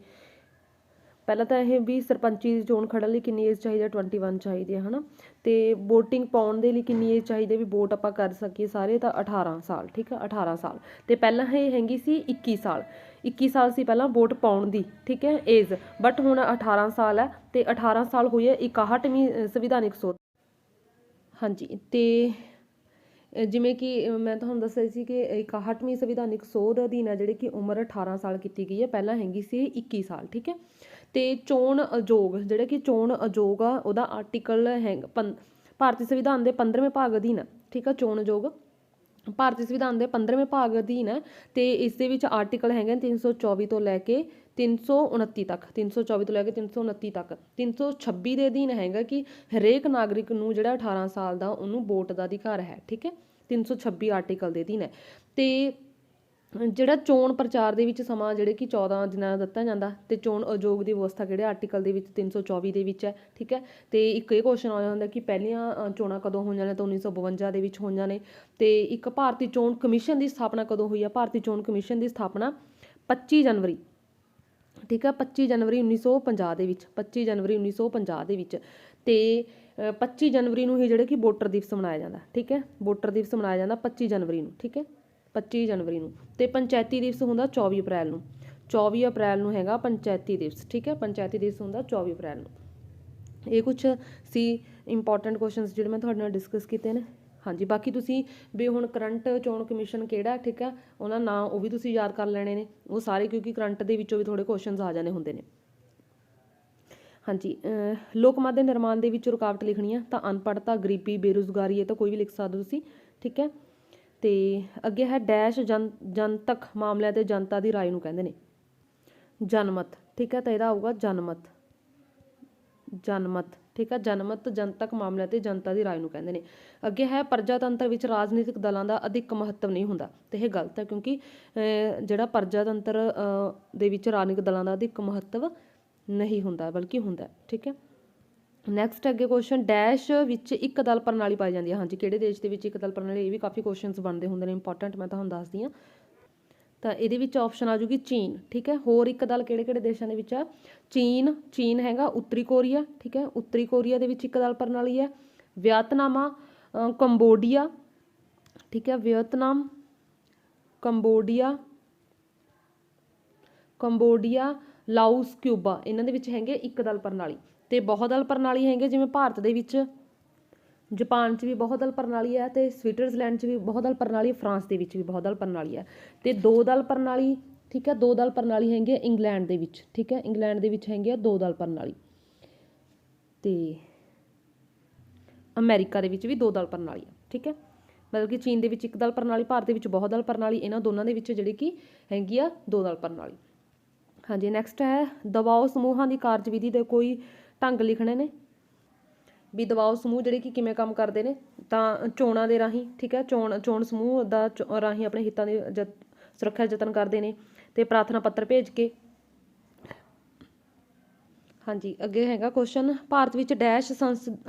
ਪਹਿਲਾਂ ਤਾਂ ਇਹ ਵੀ ਸਰਪੰਚੀ ਦੀ ਚੋਣ ਖੜ੍ਹਨ ਲਈ ਕਿੰਨੀ ਏਜ ਚਾਹੀਦੀ ਹੈ? 21 ਚਾਹੀਦੀ ਹੈ, ਹੈ ਨਾ। ਤੇ ਵੋਟਿੰਗ ਪਾਉਣ ਦੇ ਲਈ ਕਿੰਨੀ ਏਜ ਚਾਹੀਦੀ ਹੈ ਵੀ ਵੋਟ ਆਪਾਂ ਕਰ ਸਕੀਏ ਸਾਰੇ? ਤਾਂ 18 ਸਾਲ, ਠੀਕ ਹੈ, 18 ਸਾਲ। ਤੇ ਪਹਿਲਾਂ ਇਹ ਹੈਗੀ ਸੀ 21 ਸਾਲ ਸੀ ਪਹਿਲਾਂ ਵੋਟ ਪਾਉਣ ਦੀ, ਠੀਕ ਹੈ, ਏਜ। ਬਟ ਹੁਣ 18 ਸਾਲ ਹੈ। ਤੇ 18 ਸਾਲ ਹੋਈ ਹੈ 61ਵੀਂ ਸੰਵਿਧਾਨਿਕ ਸੋਧ। हाँ जी, तो जिमें कि मैं ਤੁਹਾਨੂੰ ਦੱਸਿਆ ਸੀ ਕਿ 61ਵੀਂ ਸੰਵਿਧਾਨਿਕ ਸੋਧ ਅਧੀਨ ਹੈ ਜਿਹੜੇ ਕਿ ਉਮਰ 18 ਸਾਲ ਕੀਤੀ ਗਈ ਹੈ, ਪਹਿਲਾਂ ਹੈਗੀ ਸੀ 21 ਸਾਲ। ਠੀਕ ਹੈ, ਤੇ ਚੋਣ ਅਯੋਗ ਜਿਹੜਾ ਕਿ ਚੋਣ ਅਯੋਗ ਆ ਉਹਦਾ ਆਰਟੀਕਲ ਹੈ ਭਾਰਤੀ ਸੰਵਿਧਾਨ ਦੇ 15ਵੇਂ ਭਾਗ ਅਧੀਨ ਹੈ। ਠੀਕ ਆ, ਚੋਣ ਅਯੋਗ ਭਾਰਤੀ ਸੰਵਿਧਾਨ ਦੇ 15ਵੇਂ ਭਾਗ ਅਧੀਨ ਹੈ ਤੇ ਇਸ ਦੇ ਵਿੱਚ ਆਰਟੀਕਲ ਹੈਗੇ 324 ਤੋਂ ਲੈ ਕੇ 329 ਤੱਕ, 324 ਤੋਂ ਲੈ ਕੇ 329 ਤੱਕ। 326 ਦੇ ਅਧੀਨ ਹੈਗਾ ਕਿ ਹਰੇਕ ਨਾਗਰਿਕ ਨੂੰ ਜਿਹੜਾ 18 ਸਾਲ ਦਾ ਉਹਨੂੰ ਵੋਟ ਦਾ ਅਧਿਕਾਰ ਹੈ। ਠੀਕ ਹੈ, 326 ਆਰਟੀਕਲ ਦੇ ਅਧੀਨ ਹੈ। ਤੇ ਜਿਹੜਾ ਚੋਣ ਪ੍ਰਚਾਰ ਦੇ ਵਿੱਚ ਸਮਾਂ ਜਿਹੜੇ ਕਿ 14 ਦਿਨਾਂ ਦਾ ਦਿੱਤਾ ਜਾਂਦਾ, ਤੇ ਚੋਣ ਅਯੋਗ ਦੀ ਵਿਵਸਥਾ ਕਿਹੜੇ ਆਰਟੀਕਲ ਦੇ ਵਿੱਚ 324 ਦੇ ਵਿੱਚ ਹੈ। ਠੀਕ ਹੈ, ਤੇ ਇੱਕ ਇਹ ਕੁਐਸਚਨ ਆ ਜਾਂਦਾ ਕਿ ਪਹਿਲੀਆਂ ਚੋਣਾਂ ਕਦੋਂ ਹੋਈਆਂ ਨੇ, ਤਾਂ 1952 ਦੇ ਵਿੱਚ ਹੋਈਆਂ ਨੇ। ਤੇ ਇੱਕ ਭਾਰਤੀ ਚੋਣ ਕਮਿਸ਼ਨ ਦੀ ਸਥਾਪਨਾ ਕਦੋਂ ਹੋਈ ਆ? ਭਾਰਤੀ ਚੋਣ ਕਮਿਸ਼ਨ ਦੀ ਸਥਾਪਨਾ 25 ਜਨਵਰੀ, ਠੀਕ ਹੈ, 25 ਜਨਵਰੀ 1950 ਦੇ ਵਿੱਚ, 25 ਜਨਵਰੀ 1950 ਦੇ ਵਿੱਚ। ਤੇ 25 ਜਨਵਰੀ ਨੂੰ ਹੀ ਜਿਹੜੇ ਕਿ ਵੋਟਰ ਦਿਵਸ ਮਨਾਇਆ ਜਾਂਦਾ। ਠੀਕ ਹੈ, ਵੋਟਰ ਦਿਵਸ ਮਨਾਇਆ ਜਾਂਦਾ 25 ਜਨਵਰੀ ਨੂੰ। ਠੀਕ ਹੈ, 25 ਜਨਵਰੀ ਨੂੰ। ਤੇ ਪੰਚਾਇਤੀ ਦਿਵਸ ਹੁੰਦਾ 24 ਅਪ੍ਰੈਲ ਨੂੰ, 24 ਅਪ੍ਰੈਲ ਨੂੰ ਹੈਗਾ ਪੰਚਾਇਤੀ ਦਿਵਸ। ਠੀਕ ਹੈ, ਪੰਚਾਇਤੀ ਦਿਵਸ ਹੁੰਦਾ 24 ਅਪ੍ਰੈਲ ਨੂੰ। ਇਹ ਕੁਛ ਸੀ ਇੰਪੋਰਟੈਂਟ ਕੁਐਸਚਨਸ ਜਿਹੜੇ ਮੈਂ ਤੁਹਾਡੇ ਨਾਲ ਡਿਸਕਸ ਕੀਤੇ ਨੇ। ਹਾਂਜੀ, ਬਾਕੀ ਤੁਸੀਂ ਵੀ ਹੁਣ ਕਰੰਟ ਚੋਣ ਕਮਿਸ਼ਨ ਕਿਹੜਾ, ਠੀਕ ਹੈ, ਉਹਨਾਂ ਨਾਂ ਉਹ ਵੀ ਤੁਸੀਂ ਯਾਦ ਕਰ ਲੈਣੇ ਨੇ ਉਹ ਸਾਰੇ, ਕਿਉਂਕਿ ਕਰੰਟ ਦੇ ਵਿੱਚੋਂ ਵੀ ਥੋੜ੍ਹੇ ਕੁਐਸਚਨਸ ਆ ਜਾਣੇ ਹੁੰਦੇ ਨੇ। ਹਾਂਜੀ, ਲੋਕ ਮਤ ਦੇ ਨਿਰਮਾਣ ਦੇ ਵਿੱਚ ਰੁਕਾਵਟ ਲਿਖਣੀ ਆ, ਤਾਂ ਅਨਪੜ੍ਹਤਾ, ਗਰੀਬੀ, ਬੇਰੁਜ਼ਗਾਰੀ, ਇਹ ਤਾਂ ਕੋਈ ਵੀ ਲਿਖ ਸਕਦੇ ਤੁਸੀਂ। ਠੀਕ ਹੈ, ਤੇ ਅੱਗੇ ਹੈ ਡੈਸ਼ ਜਨਤਕ ਮਾਮਲਿਆਂ ਤੇ ਜਨਤਾ ਦੀ ਰਾਏ ਨੂੰ ਕਹਿੰਦੇ ਨੇ ਜਨਮਤ। ਠੀਕ ਹੈ, ਤਾਂ ਇਹਦਾ ਆਊਗਾ ਜਨਮਤ, ਜਨਮਤ। ਠੀਕ ਹੈ, ਜਨਮਤ ਜਨਤਕ ਮਾਮਲਿਆਂ ਤੇ ਜਨਤਾ ਦੀ ਰਾਏ ਨੂੰ ਕਹਿੰਦੇ ਨੇ। ਅੱਗੇ ਹੈ ਪ੍ਰਜਾਤੰਤਰ ਵਿੱਚ ਰਾਜਨੀਤਿਕ ਦਲਾਂ ਦਾ ਅਧਿਕ ਮਹੱਤਵ ਨਹੀਂ ਹੁੰਦਾ, ਤੇ ਇਹ ਗਲਤ ਹੈ, ਕਿਉਂਕਿ ਜਿਹੜਾ ਪ੍ਰਜਾਤੰਤਰ ਦੇ ਵਿੱਚ ਰਾਜਨੀਤਿਕ ਦਲਾਂ ਦਾ ਅਧਿਕ ਮਹੱਤਵ ਨਹੀਂ ਹੁੰਦਾ, ਬਲਕਿ ਹੁੰਦਾ। ਠੀਕ ਹੈ, ਨੈਕਸਟ ਅੱਗੇ ਕੁਐਸਚਨ ਡੈਸ਼ ਵਿੱਚ ਇੱਕ ਦਲ ਪ੍ਰਣਾਲੀ ਪਾਈ ਜਾਂਦੀ ਹੈ। ਹਾਂਜੀ, ਕਿਹੜੇ ਦੇਸ਼ ਦੇ ਵਿੱਚ ਇੱਕ ਦਲ ਪ੍ਰਣਾਲੀ? ਇਹ ਵੀ ਕਾਫੀ ਕੁਐਸਚਨਸ ਬਣਦੇ ਹੁੰਦੇ ਨੇ ਇੰਪੋਰਟੈਂਟ, ਮੈਂ ਤੁਹਾਨੂੰ ਦੱਸਦੀ ਹਾਂ। ਤਾਂ ਇਹਦੇ ਵਿੱਚ ਆਪਸ਼ਨ ਆ ਜੂਗੀ ਚੀਨ। ਠੀਕ ਹੈ, ਹੋਰ ਇੱਕ ਦਲ ਕਿਹੜੇ ਕਿਹੜੇ ਦੇਸ਼ਾਂ ਦੇ ਵਿੱਚ ਆ? ਚੀਨ, ਚੀਨ ਹੈਗਾ, ਉੱਤਰੀ ਕੋਰੀਆ। ਠੀਕ ਹੈ, ਉੱਤਰੀ ਕੋਰੀਆ ਦੇ ਵਿੱਚ ਇੱਕ ਦਲ ਪ੍ਰਣਾਲੀ ਹੈ। Vietnam, Cambodia. ਠੀਕ ਹੈ, ਵੀਅਤਨਾਮ, ਕੰਬੋਡੀਆ, ਲਾਓਸ, ਕਿਊਬਾ, ਇਹਨਾਂ ਦੇ ਵਿੱਚ ਹੈਗੇ ਇੱਕ ਦਲ ਪ੍ਰਣਾਲੀ। ਤੇ ਬਹੁਦਲ ਪ੍ਰਣਾਲੀ ਹੈਗੇ ਜਿਵੇਂ ਭਾਰਤ ਦੇ ਵਿੱਚ, ਜਾਪਾਨ 'ਚ ਵੀ ਬਹੁਦਲ ਪ੍ਰਣਾਲੀ ਹੈ, ਤੇ ਸਵਿਟਜ਼ਰਲੈਂਡ 'ਚ ਵੀ ਬਹੁਦਲ ਪ੍ਰਣਾਲੀ, ਫਰਾਂਸ ਦੇ ਵਿੱਚ ਵੀ ਬਹੁਦਲ ਪ੍ਰਣਾਲੀ ਹੈ। ਤੇ ਦੋ ਦਲ ਪ੍ਰਣਾਲੀ, ਠੀਕ ਹੈ, ਦੋ ਦਲ ਪ੍ਰਣਾਲੀ ਹੈਗੀ ਹੈ ਇੰਗਲੈਂਡ ਦੇ ਵਿੱਚ। ਠੀਕ ਹੈ, ਇੰਗਲੈਂਡ ਦੇ ਵਿੱਚ ਹੈਗੀ ਆ ਦੋ ਦਲ ਪ੍ਰਣਾਲੀ। ਤੇ ਅਮਰੀਕਾ ਦੇ ਵਿੱਚ ਵੀ ਦੋ ਦਲ ਪ੍ਰਣਾਲੀ ਹੈ। ਠੀਕ ਹੈ, ਮਤਲਬ ਕਿ ਚੀਨ ਦੇ ਵਿੱਚ ਇੱਕ ਦਲ ਪ੍ਰਣਾਲੀ, ਭਾਰਤ ਦੇ ਵਿੱਚ ਬਹੁਦਲ ਪ੍ਰਣਾਲੀ, ਇਹਨਾਂ ਦੋਨਾਂ ਦੇ ਵਿੱਚ ਜਿਹੜੀ ਕਿ ਹੈਗੀ ਆ ਦੋ ਦਲ ਪ੍ਰਣਾਲੀ। ਹਾਂਜੀ, ਨੈਕਸਟ ਹੈ ਦਬਾਓ ਸਮੂਹਾਂ ਦੀ ਕਾਰਜਵਿਧੀ ਦੇ ਕੋਈ ਢੰਗ ਲਿਖਣੇ ਨੇ ਵੀ ਦਬਾਓ ਸਮੂਹ ਜਿਹੜੇ ਕਿ ਕਿਵੇਂ ਕੰਮ ਕਰਦੇ ਨੇ, ਤਾਂ ਚੋਣਾਂ ਦੇ ਰਾਹੀਂ। ਠੀਕ ਹੈ, ਚੋਣ ਸਮੂਹ ਦਾ ਰਾਹੀਂ ਆਪਣੇ ਹਿੱਤਾਂ ਦੀ ਸੁਰੱਖਿਆ ਯਤਨ ਕਰਦੇ ਨੇ, ਤੇ ਪ੍ਰਾਰਥਨਾ ਪੱਤਰ ਭੇਜ ਕੇ। ਹਾਂਜੀ, ਅੱਗੇ ਹੈਗਾ ਕੁਐਸਚਨ ਭਾਰਤ ਵਿੱਚ ਡੈਸ਼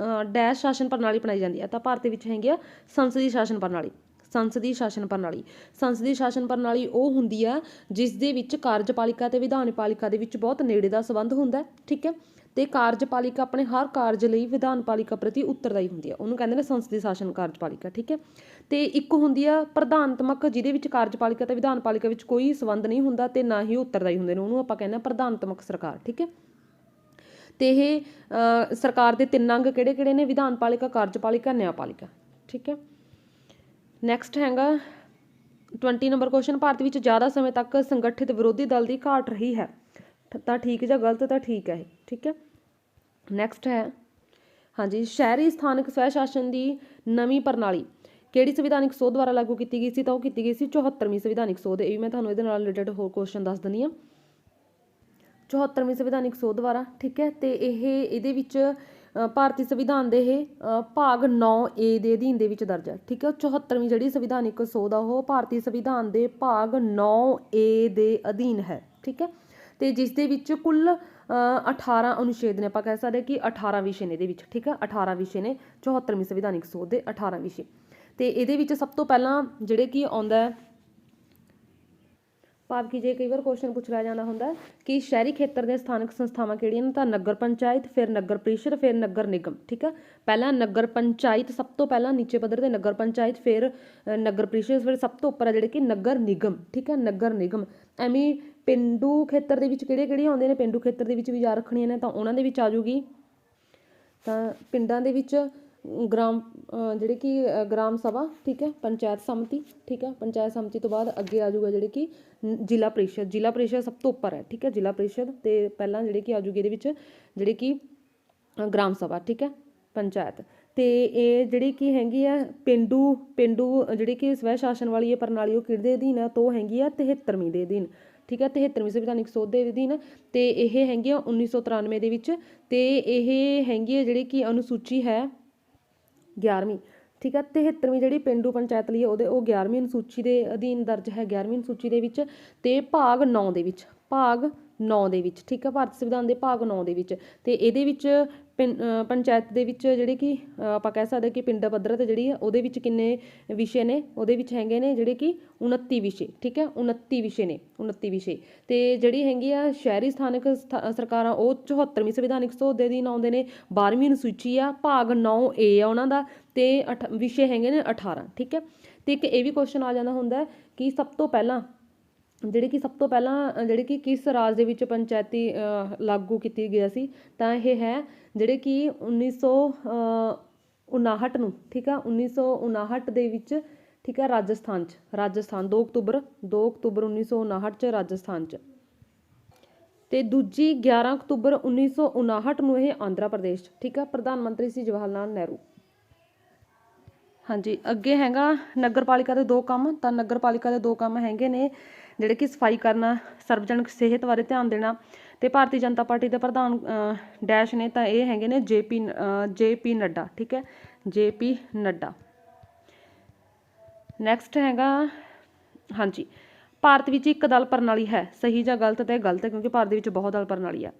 ਸ਼ਾਸਨ ਪ੍ਰਣਾਲੀ ਅਪਣਾਈ ਜਾਂਦੀ ਹੈ, ਤਾਂ ਭਾਰਤ ਵਿੱਚ ਹੈਗੀ ਆ ਸੰਸਦੀ ਸ਼ਾਸਨ ਪ੍ਰਣਾਲੀ। ਸੰਸਦੀ ਸ਼ਾਸਨ ਪ੍ਰਣਾਲੀ, ਸੰਸਦੀ ਸ਼ਾਸਨ ਪ੍ਰਣਾਲੀ ਉਹ ਹੁੰਦੀ ਆ ਜਿਸ ਦੇ ਵਿੱਚ ਕਾਰਜਪਾਲਿਕਾ ਤੇ ਵਿਧਾਨਪਾਲਿਕਾ ਦੇ ਵਿੱਚ ਬਹੁਤ ਨੇੜੇ ਦਾ ਸੰਬੰਧ ਹੁੰਦਾ। ਠੀਕ ਹੈ, ਤੇ ਕਾਰਜਪਾਲਿਕਾ ਆਪਣੇ ਹਰ ਕਾਰਜ ਲਈ ਵਿਧਾਨਪਾਲਿਕਾ ਪ੍ਰਤੀ ਉੱਤਰਦਾਈ ਹੁੰਦੀ ਆ, ਉਹਨੂੰ ਕਹਿੰਦੇ ਨੇ ਸੰਸਦੀ ਸ਼ਾਸਨ ਕਾਰਜਪਾਲਿਕਾ। ਠੀਕ ਹੈ, ਤੇ ਇੱਕ ਹੁੰਦੀ ਆ ਪ੍ਰਧਾਨਤਮਕ, ਜਿਹਦੇ ਵਿੱਚ ਕਾਰਜਪਾਲਿਕਾ ਤੇ ਵਿਧਾਨਪਾਲਿਕਾ ਵਿੱਚ ਕੋਈ ਸੰਬੰਧ ਨਹੀਂ ਹੁੰਦਾ ਤੇ ਨਾ ਹੀ ਉੱਤਰਦਾਈ ਹੁੰਦੇ ਨੇ, ਉਹਨੂੰ ਆਪਾਂ ਕਹਿੰਦੇ ਹਾਂ ਪ੍ਰਧਾਨਤਮਕ ਸਰਕਾਰ। ਠੀਕ ਹੈ, ਤੇ ਇਹ ਸਰਕਾਰ ਦੇ ਤਿੰਨ ਅੰਗ ਕਿਹੜੇ ਕਿਹੜੇ ਨੇ? ਵਿਧਾਨਪਾਲਿਕਾ, ਕਾਰਜਪਾਲਿਕਾ, ਨਿਆਂਪਾਲਿਕਾ। ਠੀਕ ਹੈ, ਨੈਕਸਟ ਹੈਗਾ 20 ਨੰਬਰ ਕੁਐਸਚਨ ਭਾਰਤ ਵਿੱਚ ਜ਼ਿਆਦਾ ਸਮੇਂ ਤੱਕ ਸੰਗਠਿਤ ਵਿਰੋਧੀ ਦਲ ਦੀ ਘਾਟ ਰਹੀ ਹੈ, ਤਾਂ ਠੀਕ ਜਾਂ ਗਲਤ? ਤਾਂ ਠੀਕ ਹੈ ਇਹ। ਠੀਕ ਹੈ, ਨੈਕਸਟ ਹੈ ਹਾਂਜੀ ਸ਼ਹਿਰੀ ਸਥਾਨਕ ਸਵੈ ਸ਼ਾਸਨ ਦੀ ਨਵੀਂ ਪ੍ਰਣਾਲੀ ਕਿਹੜੀ ਸੰਵਿਧਾਨਿਕ ਸੋਧ ਦੁਆਰਾ ਲਾਗੂ ਕੀਤੀ ਗਈ ਸੀ? ਤਾਂ ਉਹ ਕੀਤੀ ਗਈ ਸੀ 74ਵੀਂ ਸੰਵਿਧਾਨਿਕ ਸੋਧ। ਇਹ ਵੀ ਮੈਂ ਤੁਹਾਨੂੰ ਇਹਦੇ ਨਾਲ ਰਿਲੇਟਡ ਹੋਰ ਕੁਐਸਚਨ ਦੱਸ ਦਿੰਦੀ ਹਾਂ। 74ਵੀਂ ਸੰਵਿਧਾਨਿਕ ਸੋਧ ਦੁਆਰਾ। ਠੀਕ ਹੈ, ਤੇ ਇਹਦੇ ਵਿੱਚ ਭਾਰਤੀ ਸੰਵਿਧਾਨ ਦੇ ਇਹ ਭਾਗ 9A ਦੇ ਅਧੀਨ ਦੇ ਵਿੱਚ ਦਰਜ ਹੈ। ਠੀਕ ਹੈ, 74ਵੀਂ ਜਿਹੜੀ ਸੰਵਿਧਾਨਿਕ ਸੋਧ ਆ ਉਹ ਭਾਰਤੀ ਸੰਵਿਧਾਨ ਦੇ ਭਾਗ 9A ਦੇ ਅਧੀਨ ਹੈ। ਠੀਕ ਹੈ, ਤੇ ਜਿਸ ਦੇ ਵਿੱਚ ਕੁੱਲ 18 ਅਨੁਛੇਦ ਨੇ, ਆਪਾਂ ਕਹਿ ਸਕਦੇ ਕਿ 18 ਵਿਸ਼ੇ ਨੇ ਇਹਦੇ ਵਿੱਚ। ਠੀਕ ਹੈ, 18 ਵਿਸ਼ੇ ਨੇ 74ਵੀਂ ਸੰਵਿਧਾਨਿਕ ਸੋਧ ਦੇ 18 ਵਿਸ਼ੇ। ਤੇ ਇਹਦੇ ਵਿੱਚ ਸਭ ਤੋਂ ਪਹਿਲਾਂ ਜਿਹੜੇ ਕਿ ਆਉਂਦਾ ਭਾਵ ਕਿ ਜੇ ਕਈ ਵਾਰ ਕੁਐਸਚਨ ਪੁੱਛ ਲਿਆ ਜਾਂਦਾ ਹੁੰਦਾ ਕਿ ਸ਼ਹਿਰੀ ਖੇਤਰ ਦੇ ਸਥਾਨਕ ਸੰਸਥਾਵਾਂ ਕਿਹੜੀਆਂ ਨੇ, ਤਾਂ ਨਗਰ ਪੰਚਾਇਤ, ਫਿਰ ਨਗਰ ਪ੍ਰੀਸ਼ਦ, ਫਿਰ ਨਗਰ ਨਿਗਮ। ਠੀਕ ਹੈ, ਪਹਿਲਾਂ ਨਗਰ ਪੰਚਾਇਤ, ਸਭ ਤੋਂ ਪਹਿਲਾਂ ਨੀਚੇ ਪੱਧਰ ਤੇ ਨਗਰ ਪੰਚਾਇਤ, ਫਿਰ ਨਗਰ ਪ੍ਰੀਸ਼ਦ, ਫਿਰ ਸਭ ਤੋਂ ਉੱਪਰ ਆ ਜਿਹੜੇ ਕਿ ਨਗਰ ਨਿਗਮ। ਠੀਕ ਹੈ, ਨਗਰ ਨਿਗਮ। ਐਵੇਂ ਪੇਂਡੂ ਖੇਤਰ ਦੇ ਵਿੱਚ ਕਿਹੜੀਆਂ ਆਉਂਦੀਆਂ ਨੇ? ਪੇਂਡੂ ਖੇਤਰ ਦੇ ਵਿੱਚ ਵੀ ਯਾਦ ਰੱਖਣੀਆਂ ਨੇ, ਤਾਂ ਉਹਨਾਂ ਦੇ ਵਿੱਚ ਆ ਜੂਗੀ ਤਾਂ ਪਿੰਡਾਂ ਦੇ ਵਿੱਚ ग्राम ਜਿਹੜੇ ਕਿ ਗ੍ਰਾਮ ਸਭਾ, ਠੀਕ ਹੈ, ਪੰਚਾਇਤ ਸਮਿਤੀ, ਠੀਕ ਹੈ। ਪੰਚਾਇਤ ਸਮਿਤੀ ਤੋਂ ਬਾਅਦ ਅੱਗੇ ਆ ਜਾਊਗਾ ਜਿਹੜੇ ਕਿ ਜ਼ਿਲ੍ਹਾ ਪ੍ਰੀਸ਼ਦ। ਜ਼ਿਲ੍ਹਾ ਪ੍ਰੀਸ਼ਦ ਸਭ ਤੋਂ ਉੱਪਰ ਹੈ, ਠੀਕ ਹੈ, ਜ਼ਿਲ੍ਹਾ ਪ੍ਰੀਸ਼ਦ। ਤੇ ਪਹਿਲਾਂ ਜਿਹੜੇ ਕਿ ਆ ਜੂਗੀ ਇਹਦੇ ਵਿੱਚ ਜਿਹੜੇ ਕਿ ਗ੍ਰਾਮ ਸਭਾ, ਠੀਕ ਹੈ, ਪੰਚਾਇਤ। ਤੇ ਇਹ ਜਿਹੜੀ ਕਿ ਹੈਗੀ ਆ ਪੇਂਡੂ ਜਿਹੜੀ ਕਿ ਸਵੈ ਸ਼ਾਸਨ ਵਾਲੀ ਇਹ ਪ੍ਰਣਾਲੀ, ਉਹ ਕਿਹਦੇ ਅਧੀਨ ਆ? ਤੋਂ ਹੈਗੀ ਆ 73ਵੀਂ ਦੇ ਅਧੀਨ, ਠੀਕ ਹੈ, 73ਵੀਂ ਸੰਵਿਧਾਨਿਕ ਸੋਧ ਦੇ ਅਧੀਨ। ਤੇ ਇਹ ਹੈਗੀ ਆ 1993 ਦੇ ਵਿੱਚ। ਤੇ ਇਹ ਹੈਗੀ ਆ ਜਿਹੜੀ ਕਿ ਅਨੁਸੂਚੀ ਹੈ 11ਵੀਂ, ਠੀਕ ਹੈ। 73ਵੀਂ ਜਿਹੜੀ ਪੇਂਡੂ ਪੰਚਾਇਤ ਲਈ ਉਹਦੇ ਉਹ 11ਵੀਂ ਅਨੁਸੂਚੀ ਦੇ ਅਧੀਨ ਦਰਜ ਹੈ, 11ਵੀਂ ਅਨੁਸੂਚੀ ਦੇ ਵਿੱਚ। ਤੇ ਭਾਗ 9 ਦੇ ਵਿੱਚ, ਠੀਕ ਹੈ, ਭਾਰਤ ਸੰਵਿਧਾਨ ਦੇ ਭਾਗ 9 ਦੇ ਵਿੱਚ। ਤੇ ਇਹਦੇ ਵਿੱਚ ਪੰਚਾਇਤ ਦੇ ਵਿੱਚ ਜਿਹੜੇ ਕਿ ਆਪਾਂ ਕਹਿ ਸਕਦੇ ਕਿ ਪਿੰਡ ਪੱਧਰ ਤੇ ਜਿਹੜੀ ਉਹਦੇ ਵਿੱਚ ਕਿੰਨੇ ਵਿਸ਼ੇ ਨੇ? ਉਹਦੇ ਵਿੱਚ ਹੈਗੇ ਨੇ ਜਿਹੜੇ ਕਿ 29 ਵਿਸ਼ੇ, ਠੀਕ ਹੈ, 29 ਵਿਸ਼ੇ ਨੇ, 29 ਵਿਸ਼ੇ। ਤੇ ਜਿਹੜੀ ਹੈਗੀ ਆ ਸ਼ਹਿਰੀ ਸਥਾਨਕ ਸਰਕਾਰਾਂ, ਉਹ 74ਵੀਂ ਸੰਵਿਧਾਨਿਕ ਸੋਧ ਦੇ ਅਧੀਨ ਆਉਂਦੇ ਨੇ। 12ਵੀਂ ਅਨੁਸੂਚੀ ਆ, ਭਾਗ 9A ਆ ਉਹਨਾਂ ਦਾ। ਤੇ ਵਿਸ਼ੇ ਹੈਗੇ ਨੇ 18, ਠੀਕ ਹੈ। ਤੇ ਇੱਕ ਇਹ ਵੀ ਕੁਐਸਚਨ ਆ ਜਾਂਦਾ ਹੁੰਦਾ ਕਿ ਸਭ ਤੋਂ ਪਹਿਲਾਂ ਜਿਹੜੇ ਕਿ ਕਿਸ ਰਾਜ ਦੇ ਵਿੱਚ ਪੰਚਾਇਤੀ ਲਾਗੂ ਕੀਤੀ ਗਿਆ ਸੀ? ਤਾਂ ਇਹ ਹੈ ਜਿਹੜੇ ਕਿ 1959 ਨੂੰ, ਠੀਕ ਆ, 1959 ਦੇ ਵਿੱਚ, ਠੀਕ ਹੈ, ਰਾਜਸਥਾਨ 2 ਅਕਤੂਬਰ 1959 'ਚ ਰਾਜਸਥਾਨ 'ਚ। ਤੇ ਦੂਜੀ 11 ਅਕਤੂਬਰ 1959 ਨੂੰ ਇਹ ਆਂਧਰਾ ਪ੍ਰਦੇਸ਼, ਠੀਕ ਆ। ਪ੍ਰਧਾਨ ਮੰਤਰੀ ਸੀ ਜਵਾਹਰ ਲਾਲ ਨਹਿਰੂ। ਹਾਂਜੀ, ਅੱਗੇ ਹੈਗਾ ਨਗਰਪਾਲਿਕਾ ਦੇ 2 ਕੰਮ। ਤਾਂ ਨਗਰਪਾਲਿਕਾ ਦੇ 2 ਕੰਮ ਹੈਗੇ ਨੇ ਜਿਹੜੇ ਕਿ ਸਫਾਈ ਕਰਨਾ, ਸਰਵਜਨਕ ਸਿਹਤ ਬਾਰੇ ਧਿਆਨ ਦੇਣਾ। ਤੇ ਭਾਰਤੀ ਜਨਤਾ ਪਾਰਟੀ ਦੇ ਪ੍ਰਧਾਨ ਡੈਸ਼ ਨੇ, ਤਾਂ ਇਹ ਹੈਗੇ ਨੇ JP ਨੱਡਾ, ਠੀਕ ਹੈ, JP ਨੱਡਾ। ਨੈਕਸਟ ਹੈਗਾ, ਹਾਂਜੀ, ਭਾਰਤ ਵਿੱਚ ਇੱਕ ਦਲ ਪ੍ਰਣਾਲੀ ਹੈ, ਸਹੀ ਜਾਂ ਗਲਤ? ਤੇ ਗਲਤ ਹੈ, ਕਿਉਂਕਿ ਭਾਰਤ ਦੇ ਵਿੱਚ ਬਹੁਤ ਦਲ ਪ੍ਰਣਾਲੀ ਆ।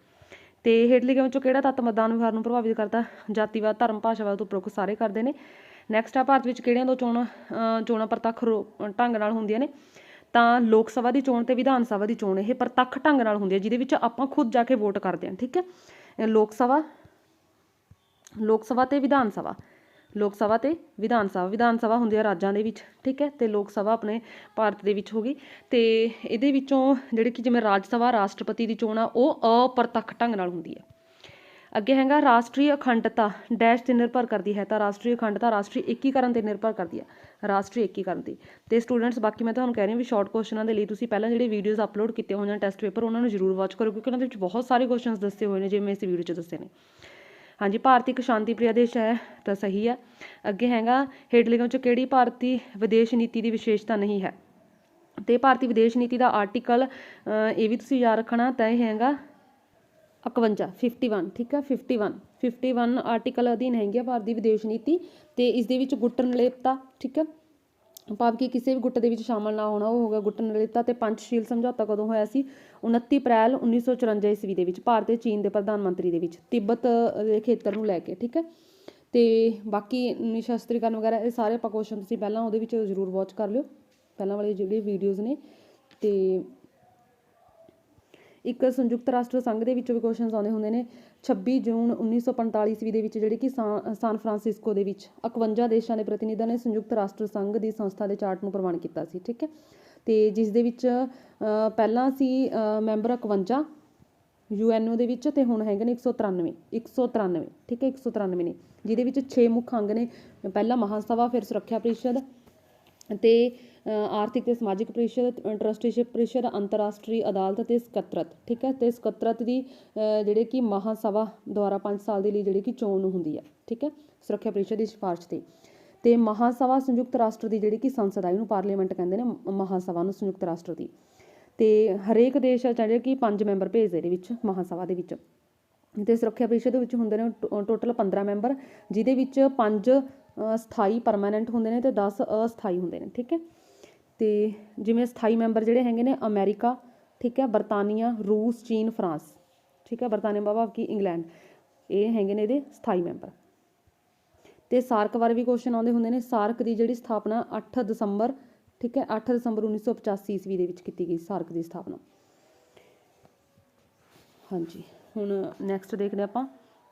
ਤੇ ਹੇਠ ਲਿਖਿਆਂ ਵਿੱਚੋਂ ਕਿਹੜਾ ਤੱਤ ਮਤਦਾਨ ਵਿਵਹਾਰ ਨੂੰ ਪ੍ਰਭਾਵਿਤ ਕਰਦਾ? ਜਾਤੀਵਾਦ, ਧਰਮ, ਭਾਸ਼ਾਵਾਦ ਤੋਂ ਉਪਰੋਕਤ ਸਾਰੇ ਕਰਦੇ ਨੇ। ਨੈਕਸਟ ਆ, ਭਾਰਤ ਵਿੱਚ ਕਿਹੜਿਆਂ ਤੋਂ ਚੋਣਾਂ ਪ੍ਰਤੱਖ ਢੰਗ ਨਾਲ ਹੁੰਦੀਆਂ ਨੇ? ਤਾਂ ਲੋਕ ਸਭਾ ਦੀ ਚੋਣ ਤੇ ਵਿਧਾਨ ਸਭਾ ਦੀ ਚੋਣ ਇਹ ਪ੍ਰਤੱਖ ਢੰਗ ਨਾਲ ਹੁੰਦੀ ਹੈ, ਜਿਹਦੇ ਵਿੱਚ ਆਪਾਂ ਖੁਦ ਜਾ ਕੇ ਵੋਟ ਕਰਦੇ ਹਾਂ, ਠੀਕ ਹੈ। ਲੋਕ ਸਭਾ ਤੇ ਵਿਧਾਨ ਸਭਾ, ਵਿਧਾਨ ਸਭਾ ਹੁੰਦੀ ਹੈ ਰਾਜਾਂ ਦੇ ਵਿੱਚ, ਠੀਕ ਹੈ। ਤੇ ਲੋਕ ਸਭਾ ਆਪਣੇ ਭਾਰਤ ਦੇ ਵਿੱਚ ਹੋ ਗਈ। ਤੇ ਇਹਦੇ ਵਿੱਚੋਂ ਜਿਹੜੇ ਕਿ ਜਿਵੇਂ ਰਾਜ ਸਭਾ, ਰਾਸ਼ਟਰਪਤੀ ਦੀ ਚੋਣ ਆ, ਉਹ ਅਪ੍ਰਤੱਖ ਢੰਗ ਨਾਲ ਹੁੰਦੀ ਹੈ। ਅੱਗੇ ਹੈਗਾ ਰਾਸ਼ਟਰੀ ਅਖੰਡਤਾ ਡੈਸ਼ ਤੇ ਨਿਰਭਰ ਕਰਦੀ ਹੈ? ਤਾਂ ਰਾਸ਼ਟਰੀ ਅਖੰਡਤਾ ਰਾਸ਼ਟਰੀ ਏਕੀਕਰਨ ਤੇ ਨਿਰਭਰ ਕਰਦੀ ਹੈ, ਰਾਸ਼ਟਰੀ ਏਕੀਕਰਨ ਤੇ। ਤੇ ਸਟੂਡੈਂਟਸ, ਬਾਕੀ ਮੈਂ ਤੁਹਾਨੂੰ ਕਹਿ ਰਹੀ ਹਾਂ ਵੀ ਸ਼ਾਰਟ ਕੁਐਸਚਨਾਂ ਦੇ ਲਈ ਤੁਸੀਂ ਪਹਿਲਾਂ ਜਿਹੜੇ ਵੀਡੀਓਜ਼ ਅਪਲੋਡ ਕੀਤੇ ਹੋਏ ਨੇ ਟੈਸਟ ਪੇਪਰ, ਉਹਨਾਂ ਨੂੰ ਜ਼ਰੂਰ ਵਾਚ ਕਰੋ, ਕਿਉਂਕਿ ਉਹਨਾਂ ਦੇ ਵਿੱਚ ਬਹੁਤ ਸਾਰੇ ਕੁਐਸਚਨਸ ਦੱਸੇ ਹੋਏ ਨੇ ਜਿਵੇਂ ਮੈਂ ਇਸ ਵੀਡੀਓ 'ਚ ਦੱਸੇ ਨੇ। ਹਾਂਜੀ, ਭਾਰਤ ਇੱਕ ਸ਼ਾਂਤੀ ਪ੍ਰਿਆ ਦੇਸ਼ ਹੈ, ਤਾਂ ਸਹੀ ਹੈ। ਅੱਗੇ ਹੈਗਾ ਹੇਠ ਲਿਖਿਆਂ 'ਚੋਂ ਕਿਹੜੀ ਭਾਰਤੀ ਵਿਦੇਸ਼ ਨੀਤੀ ਦੀ ਵਿਸ਼ੇਸ਼ਤਾ ਨਹੀਂ ਹੈ? ਤੇ ਭਾਰਤੀ ਵਿਦੇਸ਼ ਨੀਤੀ ਦਾ ਆਰਟੀਕਲ ਇਹ ਵੀ ਤੁਸੀਂ ਯਾਦ ਰੱਖਣਾ, ਤਾਂ ਇਹ ਹੈਗਾ 51, ਠੀਕ ਹੈ, 51 ਆਰਟੀਕਲ ਅਧੀਨ ਹੈਗੀ ਆ ਭਾਰਤ ਦੀ ਵਿਦੇਸ਼ ਨੀਤੀ। ਤੇ ਇਸ ਦੇ ਵਿੱਚ ਗੁੱਟ ਨਿਰਲੇਪਤਾ, ਠੀਕ ਹੈ, ਭਾਵ ਕਿ ਕਿਸੇ ਵੀ ਗੁੱਟ ਦੇ ਵਿੱਚ ਸ਼ਾਮਲ ਨਾ ਹੋਣਾ, ਉਹ ਹੋ ਗਿਆ ਗੁੱਟ ਨਿਰਲੇਪਤਾ। ਤੇ ਪੰਚਸ਼ੀਲ ਸਮਝੌਤਾ ਕਦੋਂ ਹੋਇਆ ਸੀ? 29 ਅਪ੍ਰੈਲ 1954 ਈਸਵੀ ਦੇ ਵਿੱਚ, ਭਾਰਤ ਤੇ ਚੀਨ ਦੇ ਪ੍ਰਧਾਨ ਮੰਤਰੀ ਦੇ ਵਿੱਚ, ਤਿੱਬਤ ਦੇ ਖੇਤਰ ਨੂੰ ਲੈ ਕੇ, ਠੀਕ ਹੈ। ਤੇ ਬਾਕੀ ਨਿਸ਼ਸਤਰੀਕਰਨ ਵਗੈਰਾ ਇਹ ਸਾਰੇ ਆਪਾਂ ਕੁਐਸਚਨ ਤੁਸੀਂ ਪਹਿਲਾਂ ਉਹਦੇ ਵਿੱਚ ਜ਼ਰੂਰ ਵਾਚ ਕਰ ਲਿਓ, ਪਹਿਲਾਂ ਵਾਲੇ ਜਿਹੜੇ ਵੀਡੀਓਜ਼ ਨੇ। ਤੇ ਇੱਕ ਸੰਯੁਕਤ ਰਾਸ਼ਟਰ ਸੰਘ ਦੇ ਵਿੱਚੋਂ ਵੀ ਕੁਐਸਚਨਸ ਆਉਂਦੇ ਹੁੰਦੇ ਨੇ। 26 ਜੂਨ 1945 ਈਸਵੀ ਦੇ ਵਿੱਚ ਜਿਹੜੇ ਕਿ ਸਾਨ ਫਰਾਂਸਿਸਕੋ ਦੇ ਵਿੱਚ 51 ਦੇਸ਼ਾਂ ਦੇ ਪ੍ਰਤੀਨਿਧਾਂ ਨੇ ਸੰਯੁਕਤ ਰਾਸ਼ਟਰ ਸੰਘ ਦੀ ਸੰਸਥਾ ਦੇ ਚਾਰਟ ਨੂੰ ਪ੍ਰਵਾਨ ਕੀਤਾ ਸੀ, ਠੀਕ ਹੈ। ਤੇ ਜਿਸ ਦੇ ਵਿੱਚ ਪਹਿਲਾਂ ਸੀ ਮੈਂਬਰ 51 UNO ਦੇ ਵਿੱਚ, ਤੇ ਹੁਣ ਹੈਗੇ ਨੇ 193, ਠੀਕ ਹੈ, 193 ਨੇ, ਜਿਹਦੇ ਵਿੱਚ 6 ਮੁੱਖ ਅੰਗ ਨੇ। ਪਹਿਲਾ ਮਹਾਸਭਾ, ਫਿਰ ਸੁਰੱਖਿਆ ਪ੍ਰੀਸ਼ਦ, ਤੇ ਆਰਥਿਕ ਤੇ ਸਮਾਜਿਕ ਪ੍ਰੀਸ਼ਦ, ਟਰਸਟੀਸ਼ਿਪ ਪ੍ਰੀਸ਼ਦ, ਅੰਤਰਰਾਸ਼ਟਰੀ ਅਦਾਲਤ ਤੇ ਸਕੱਤਰਤ, ਠੀਕ ਹੈ। ਤੇ ਸਕੱਤਰਤ ਦੀ ਜਿਹੜੇ ਕਿ ਮਹਾਸਭਾ ਦੁਆਰਾ 5 ਸਾਲ ਦੇ ਲਈ ਜਿਹੜੀ ਕਿ ਚੋਣ ਹੁੰਦੀ ਹੈ, ਠੀਕ ਹੈ, ਸੁਰੱਖਿਆ ਪ੍ਰੀਸ਼ਦ ਦੀ ਸਿਫਾਰਿਸ਼ ਤੇ। ਤੇ ਮਹਾਸਭਾ ਸੰਯੁਕਤ ਰਾਸ਼ਟਰ ਦੀ ਜਿਹੜੀ ਕਿ ਸੰਸਦ ਆ, ਇਹਨੂੰ ਪਾਰਲੀਮੈਂਟ ਕਹਿੰਦੇ ਨੇ, ਮਹਾਸਭਾ ਨੂੰ ਸੰਯੁਕਤ ਰਾਸ਼ਟਰ ਦੀ। ਤੇ ਹਰੇਕ ਦੇਸ਼ ਜਿਹੜੇ ਕਿ 5 ਮੈਂਬਰ ਭੇਜਦੇ ਇਹਦੇ ਵਿੱਚ ਮਹਾਸਭਾ ਦੇ ਵਿੱਚ। ਤੇ ਸੁਰੱਖਿਆ ਪ੍ਰੀਸ਼ਦ ਦੇ ਵਿੱਚ ਹੁੰਦੇ ਨੇ ਟੋਟਲ 15 ਮੈਂਬਰ, ਜਿਹਦੇ ਵਿੱਚ 5 ਸਥਾਈ ਪਰਮਾਨੈਂਟ ਹੁੰਦੇ ਨੇ ਤੇ 10 ਅਸਥਾਈ ਹੁੰਦੇ ਨੇ, ਠੀਕ ਹੈ। ਤੇ ਜਿਵੇਂ ਸਥਾਈ ਮੈਂਬਰ ਜਿਹੜੇ ਹੈਗੇ ਨੇ ਅਮਰੀਕਾ, ਠੀਕ ਹੈ, ਬਰਤਾਨੀਆ, ਰੂਸ, ਚੀਨ, ਫਰਾਂਸ, ਠੀਕ ਹੈ, ਬਰਤਾਨੀਆ ਭਾਵ ਕਿ ਇੰਗਲੈਂਡ, ਇਹ ਹੈਗੇ ਨੇ ਇਹਦੇ ਸਥਾਈ ਮੈਂਬਰ। ਤੇ ਸਾਰਕ ਬਾਰੇ ਵੀ ਕੁਐਸਚਨ ਆਉਂਦੇ ਹੁੰਦੇ ਨੇ। ਸਾਰਕ ਦੀ ਜਿਹੜੀ ਸਥਾਪਨਾ 8 ਦਸੰਬਰ, ਠੀਕ ਹੈ, 8 ਦਸੰਬਰ 1985 ਈਸਵੀ ਦੇ ਵਿੱਚ ਕੀਤੀ ਗਈ ਸਾਰਕ ਦੀ ਸਥਾਪਨਾ। ਹਾਂਜੀ, ਹੁਣ ਨੈਕਸਟ ਦੇਖਦੇ ਆਪਾਂ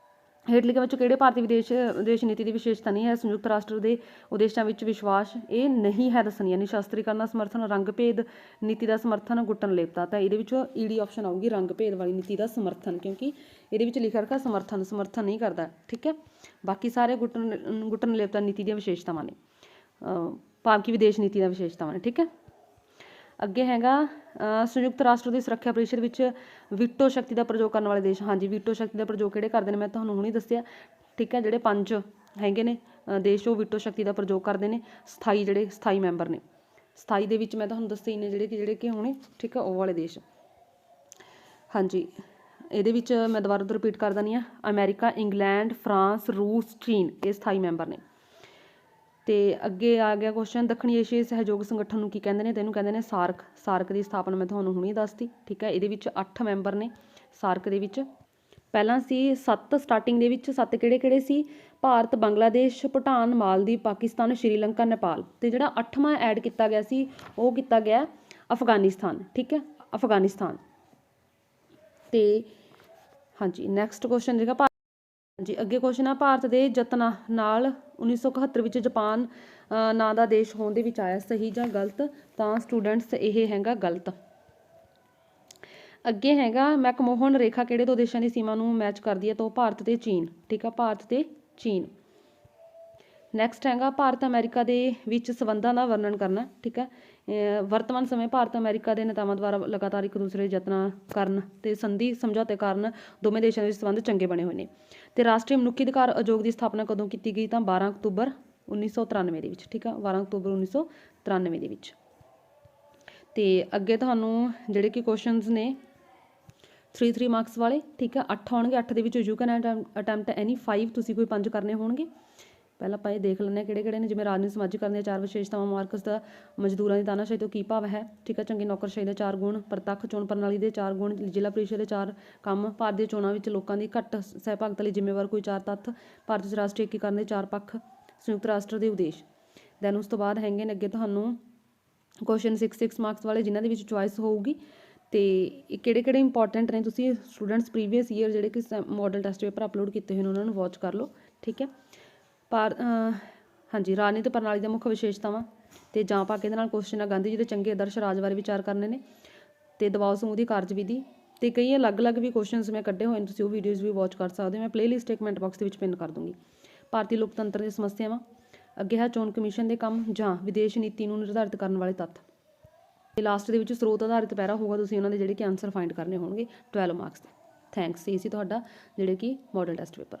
ਹੇਠ ਲਿਖੇ ਵਿੱਚੋਂ ਕਿਹੜੇ ਭਾਰਤੀ ਵਿਦੇਸ਼ ਨੀਤੀ ਦੀ ਵਿਸ਼ੇਸ਼ਤਾ ਨਹੀਂ ਹੈ? ਸੰਯੁਕਤ ਰਾਸ਼ਟਰ ਦੇ ਉਦੇਸ਼ਾਂ ਵਿੱਚ ਵਿਸ਼ਵਾਸ ਇਹ ਨਹੀਂ ਹੈ ਦੱਸਣੀ, ਯਾਨੀ ਸ਼ਾਸਤਰੀਕਰਨ ਦਾ ਸਮਰਥਨ, ਰੰਗ ਭੇਦ ਨੀਤੀ ਦਾ ਸਮਰਥਨ, ਗੁੱਟਨਲੇਪਤਾ। ਤਾਂ ਇਹਦੇ ਵਿੱਚੋਂ ਈਡੀ ਆਪਸ਼ਨ ਆਊਗੀ, ਰੰਗ ਭੇਦ ਵਾਲੀ ਨੀਤੀ ਦਾ ਸਮਰਥਨ, ਕਿਉਂਕਿ ਇਹਦੇ ਵਿੱਚ ਲਿਖਿਆ ਰੱਖਾ ਸਮਰਥਨ ਨਹੀਂ ਕਰਦਾ। ਠੀਕ ਹੈ, ਬਾਕੀ ਸਾਰੇ ਗੁੱਟਨਲੇਪਤਾ ਨੀਤੀ ਦੀਆਂ ਵਿਸ਼ੇਸ਼ਤਾਵਾਂ ਨੇ, ਭਾਵ ਕਿ ਵਿਦੇਸ਼ ਨੀਤੀ ਦੀਆਂ ਵਿਸ਼ੇਸ਼ਤਾਵਾਂ ਨੇ। ਠੀਕ ਹੈ, ਅੱਗੇ ਹੈਗਾ ਸੰਯੁਕਤ ਰਾਸ਼ਟਰ ਦੀ ਸੁਰੱਖਿਆ ਪਰਿਸ਼ਦ ਵਿੱਚ ਵੀਟੋ ਸ਼ਕਤੀ ਦਾ ਪ੍ਰਯੋਗ ਕਰਨ ਵਾਲੇ ਦੇਸ਼। ਹਾਂਜੀ, ਵੀਟੋ ਸ਼ਕਤੀ ਦਾ ਪ੍ਰਯੋਗ ਕਿਹੜੇ ਕਰਦੇ ਨੇ? ਮੈਂ ਤੁਹਾਨੂੰ ਹੁਣੀ ਦੱਸਿਆ। ਠੀਕ ਹੈ, ਜਿਹੜੇ 5 ਹੈਗੇ ਨੇ ਦੇਸ਼ ਉਹ ਵੀਟੋ ਸ਼ਕਤੀ ਦਾ ਪ੍ਰਯੋਗ ਕਰਦੇ ਨੇ, ਸਥਾਈ ਮੈਂਬਰ ਨੇ। ਸਥਾਈ ਦੇ ਵਿੱਚ ਮੈਂ ਤੁਹਾਨੂੰ ਦੱਸੇ ਨੇ ਜਿਹੜੇ ਕਿ ਹੋਣੇ। ਠੀਕ ਹੈ, ਉਹ ਵਾਲੇ ਦੇਸ਼। ਹਾਂਜੀ, ਇਹਦੇ ਵਿੱਚ ਮੈਂ ਦੁਬਾਰਾ ਤੋਂ ਰਿਪੀਟ ਕਰ ਦਿੰਦੀ ਹਾਂ, ਅਮਰੀਕਾ, ਇੰਗਲੈਂਡ, ਫਰਾਂਸ, ਰੂਸ, ਚੀਨ, ਇਹ ਸਥਾਈ ਮੈਂਬਰ ਨੇ। ਤੇ ਅੱਗੇ ਆ ਗਿਆ ਕੁਐਸਚਨ, ਦੱਖਣੀ ਏਸ਼ੀਆਈ ਸਹਿਯੋਗ ਸੰਗਠਨ ਨੂੰ ਕੀ ਕਹਿੰਦੇ ਨੇ? ਤੈਨੂੰ ਕਹਿੰਦੇ ਨੇ ਸਾਰਕ। ਸਾਰਕ ਦੀ ਸਥਾਪਨਾ ਮੈਂ ਤੁਹਾਨੂੰ ਹੁਣੀ ਦੱਸਤੀ। ਠੀਕ ਹੈ, ਇਹਦੇ ਵਿੱਚ 8 ਮੈਂਬਰ ਨੇ ਸਾਰਕ ਦੇ ਵਿੱਚ। ਪਹਿਲਾਂ ਸੀ 7 ਸਟਾਰਟਿੰਗ ਦੇ ਵਿੱਚ। 7 ਕਿਹੜੇ ਸੀ? ਭਾਰਤ, ਬੰਗਲਾਦੇਸ਼, ਭੂਟਾਨ, ਮਾਲਦੀਵ, ਪਾਕਿਸਤਾਨ, ਸ਼੍ਰੀਲੰਕਾ, ਨੇਪਾਲ। ਤੇ ਜਿਹੜਾ 8ਵਾਂ ਐਡ ਕੀਤਾ ਗਿਆ ਸੀ ਉਹ ਕੀਤਾ ਗਿਆ ਅਫਗਾਨਿਸਤਾਨ। ਠੀਕ ਹੈ, ਅਫਗਾਨਿਸਤਾਨ। ਤੇ ਹਾਂਜੀ, ਨੈਕਸਟ ਕੁਐਸਚਨ ਜਿਹੜਾ ਜੀ ਅੱਗੇ ਕੁਐਸਚਨ ਆ, ਭਾਰਤ ਦੇ ਯਤਨਾਂ ਨਾਲ 1971 ਵਿੱਚ ਜਾਪਾਨ ਨਾਂ ਦਾ ਦੇਸ਼ ਹੋਂਦ ਦੇ ਵਿੱਚ ਆਇਆ, ਸਹੀ ਜਾਂ ਗਲਤ? ਤਾਂ ਸਟੂਡੈਂਟਸ ਇਹ ਹੈਗਾ ਗਲਤ। ਅੱਗੇ ਹੈਗਾ ਮੈਕਮੋਹਨ ਰੇਖਾ ਕਿਹੜੇ ਦੋ ਦੇਸ਼ਾਂ ਦੀ ਸੀਮਾ ਨੂੰ ਮੈਚ ਕਰਦੀ ਹੈ? ਤਾਂ ਭਾਰਤ ਤੇ ਚੀਨ। ਠੀਕ ਆ, ਭਾਰਤ ਤੇ ਚੀਨ। ਨੈਕਸਟ ਹੈਗਾ ਭਾਰਤ ਅਮਰੀਕਾ ਦੇ ਵਿੱਚ ਸੰਬੰਧਾਂ ਦਾ ਵਰਣਨ ਕਰਨਾ। ਠੀਕ ਹੈ, ਵਰਤਮਾਨ ਸਮੇਂ ਭਾਰਤ ਅਮਰੀਕਾ ਦੇ ਨੇਤਾਵਾਂ ਦੁਆਰਾ ਲਗਾਤਾਰ ਇੱਕ ਦੂਸਰੇ ਯਤਨਾਂ ਕਰਨ ਤੇ ਸੰਧੀ ਸਮਝੌਤੇ ਕਾਰਨ ਦੋਵੇਂ ਦੇਸ਼ਾਂ ਦੇ ਸੰਬੰਧ ਚੰਗੇ ਬਣੇ ਹੋਏ ਨੇ। ਤੇ ਰਾਸ਼ਟਰੀ ਮਨੁੱਖੀ ਅਧਿਕਾਰ ਆਯੋਗ ਦੀ ਸਥਾਪਨਾ ਕਦੋਂ ਕੀਤੀ ਗਈ? ਤਾਂ 12 ਅਕਤੂਬਰ 1993 ਦੇ ਵਿੱਚ। ਠੀਕ ਆ, 12 ਅਕਤੂਬਰ 1993 ਦੇ ਵਿੱਚ। ਤੇ ਅੱਗੇ ਤੁਹਾਨੂੰ ਜਿਹੜੇ ਕਿ ਕੁਐਸਚਨਸ ਨੇ 3 ਮਾਰਕਸ ਵਾਲੇ। ਠੀਕ ਆ, 8 ਆਉਣਗੇ। 8 ਦੇ ਵਿੱਚ ਯੂ ਕੈਨ ਅਟੈਂਪਟ ਐਨੀ 5, ਤੁਸੀਂ ਕੋਈ 5 ਕਰਨੇ ਹੋਣਗੇ। ਪਹਿਲਾਂ ਆਪਾਂ ਇਹ ਦੇਖ ਲੈਂਦੇ ਹਾਂ ਕਿਹੜੇ ਨੇ। ਜਿਵੇਂ ਰਾਜਨੀਤੀ ਸਮਾਜਿਕ ਕਰਨ ਦੀਆਂ 4 ਵਿਸ਼ੇਸ਼ਤਾਵਾਂ, ਮਾਰਕਸ ਦਾ ਮਜ਼ਦੂਰਾਂ ਦੀ ਤਾਨਾਸ਼ਾਹੀ ਤੋਂ ਕੀ ਭਾਵ ਹੈ? ਠੀਕ ਹੈ, ਚੰਗੀ ਨੌਕਰਸ਼ਾਹੀ ਦੇ 4 ਗੁਣ, ਪ੍ਰਤੱਖ ਚੋਣ ਪ੍ਰਣਾਲੀ ਦੇ 4 ਗੁਣ, ਜ਼ਿਲ੍ਹਾ ਪ੍ਰੀਸ਼ਦ ਦੇ 4 ਕੰਮ, ਭਾਰਤ ਦੀਆਂ ਚੋਣਾਂ ਵਿੱਚ ਲੋਕਾਂ ਦੀ ਘੱਟ ਸਹਿਭਾਗਤਾ ਲਈ ਜ਼ਿੰਮੇਵਾਰ ਕੋਈ 4 ਤੱਥ, ਭਾਰਤ ਵਿੱਚ ਰਾਸ਼ਟਰੀ ਏਕੀਕਰਨ ਦੇ 4 ਪੱਖ, ਸੰਯੁਕਤ ਰਾਸ਼ਟਰ ਦੇ ਉਦੇਸ਼। ਦੈਨ ਉਸ ਤੋਂ ਬਾਅਦ ਹੈਗੇ ਨੇ ਅੱਗੇ ਤੁਹਾਨੂੰ ਕੁਐਸਚਨ 6 ਮਾਰਕਸ ਵਾਲੇ, ਜਿਨ੍ਹਾਂ ਦੇ ਵਿੱਚ ਚੁਆਇਸ ਹੋਊਗੀ। ਤੇ ਕਿਹੜੇ ਇੰਪੋਰਟੈਂਟ ਨੇ, ਤੁਸੀਂ ਸਟੂਡੈਂਟਸ ਪ੍ਰੀਵੀਅਸ ਈਅਰ ਜਿਹੜੇ ਕਿ ਮਾਡਲ ਟੈਸਟ ਪੇਪਰ ਅਪਲੋਡ ਕੀਤੇ ਹੋਏ ਨੇ ਉਹਨਾਂ ਨੂੰ ਵਾਚ ਕਰ ਲਓ। ਠੀਕ ਹੈ, ਹਾਂਜੀ, ਰਾਜਨੀਤਿਕ ਪ੍ਰਣਾਲੀ ਦੀਆਂ ਮੁੱਖ ਵਿਸ਼ੇਸ਼ਤਾਵਾਂ ਤੇ ਜਾਂ ਪਾ ਕੇ ਇਹਦੇ ਨਾਲ ਕੁਐਸਚਨ ਆ ਗਾਂਧੀ ਜੀ ਦੇ ਚੰਗੇ ਆਦਰਸ਼ ਰਾਜ ਬਾਰੇ ਵਿਚਾਰ ਕਰਨੇ ਨੇ, ਤੇ ਦਬਾਅ ਸਮੂਹ ਦੀ ਕਾਰਜਵਿਧੀ, ਤੇ ਕਈ ਅਲੱਗ-ਅਲੱਗ ਵੀ ਕੁਐਸਚਨਸ ਮੈਂ ਕੱਢੇ ਹੋਏ ਨੇ, ਤੁਸੀਂ ਉਹ ਵੀਡੀਓਜ਼ ਵੀ ਵਾਚ ਕਰ ਸਕਦੇ ਹੋ। ਮੈਂ ਪਲੇਲਿਸਟ ਕਮੈਂਟ ਬਾਕਸ ਦੇ ਵਿੱਚ ਪਿੰਨ ਕਰ ਦੂੰਗੀ। ਭਾਰਤੀ ਲੋਕਤੰਤਰ ਦੀਆਂ ਸਮੱਸਿਆਵਾਂ, ਅੱਗੇ ਹੈ ਚੋਣ ਕਮਿਸ਼ਨ ਦੇ ਕੰਮ ਜਾਂ ਵਿਦੇਸ਼ ਨੀਤੀ ਨੂੰ ਨਿਰਧਾਰਿਤ ਕਰਨ ਵਾਲੇ ਤੱਥ। ਤੇ ਲਾਸਟ ਦੇ ਵਿੱਚ ਸਰੋਤ ਆਧਾਰਿਤ ਪੈਰਾ ਹੋਊਗਾ, ਤੁਸੀਂ ਉਹਨਾਂ ਦੇ ਜਿਹੜੇ ਕਿ ਆਨਸਰ ਫਾਈਂਡ ਕਰਨੇ ਹੋਣਗੇ 12 ਮਾਰਕਸ ਦੇ। ਥੈਂਕਸ। ਇਹ ਸੀ ਤੁਹਾਡਾ ਜਿਹੜੇ ਕਿ ਮਾਡਲ ਟੈਸਟ ਪੇਪਰ।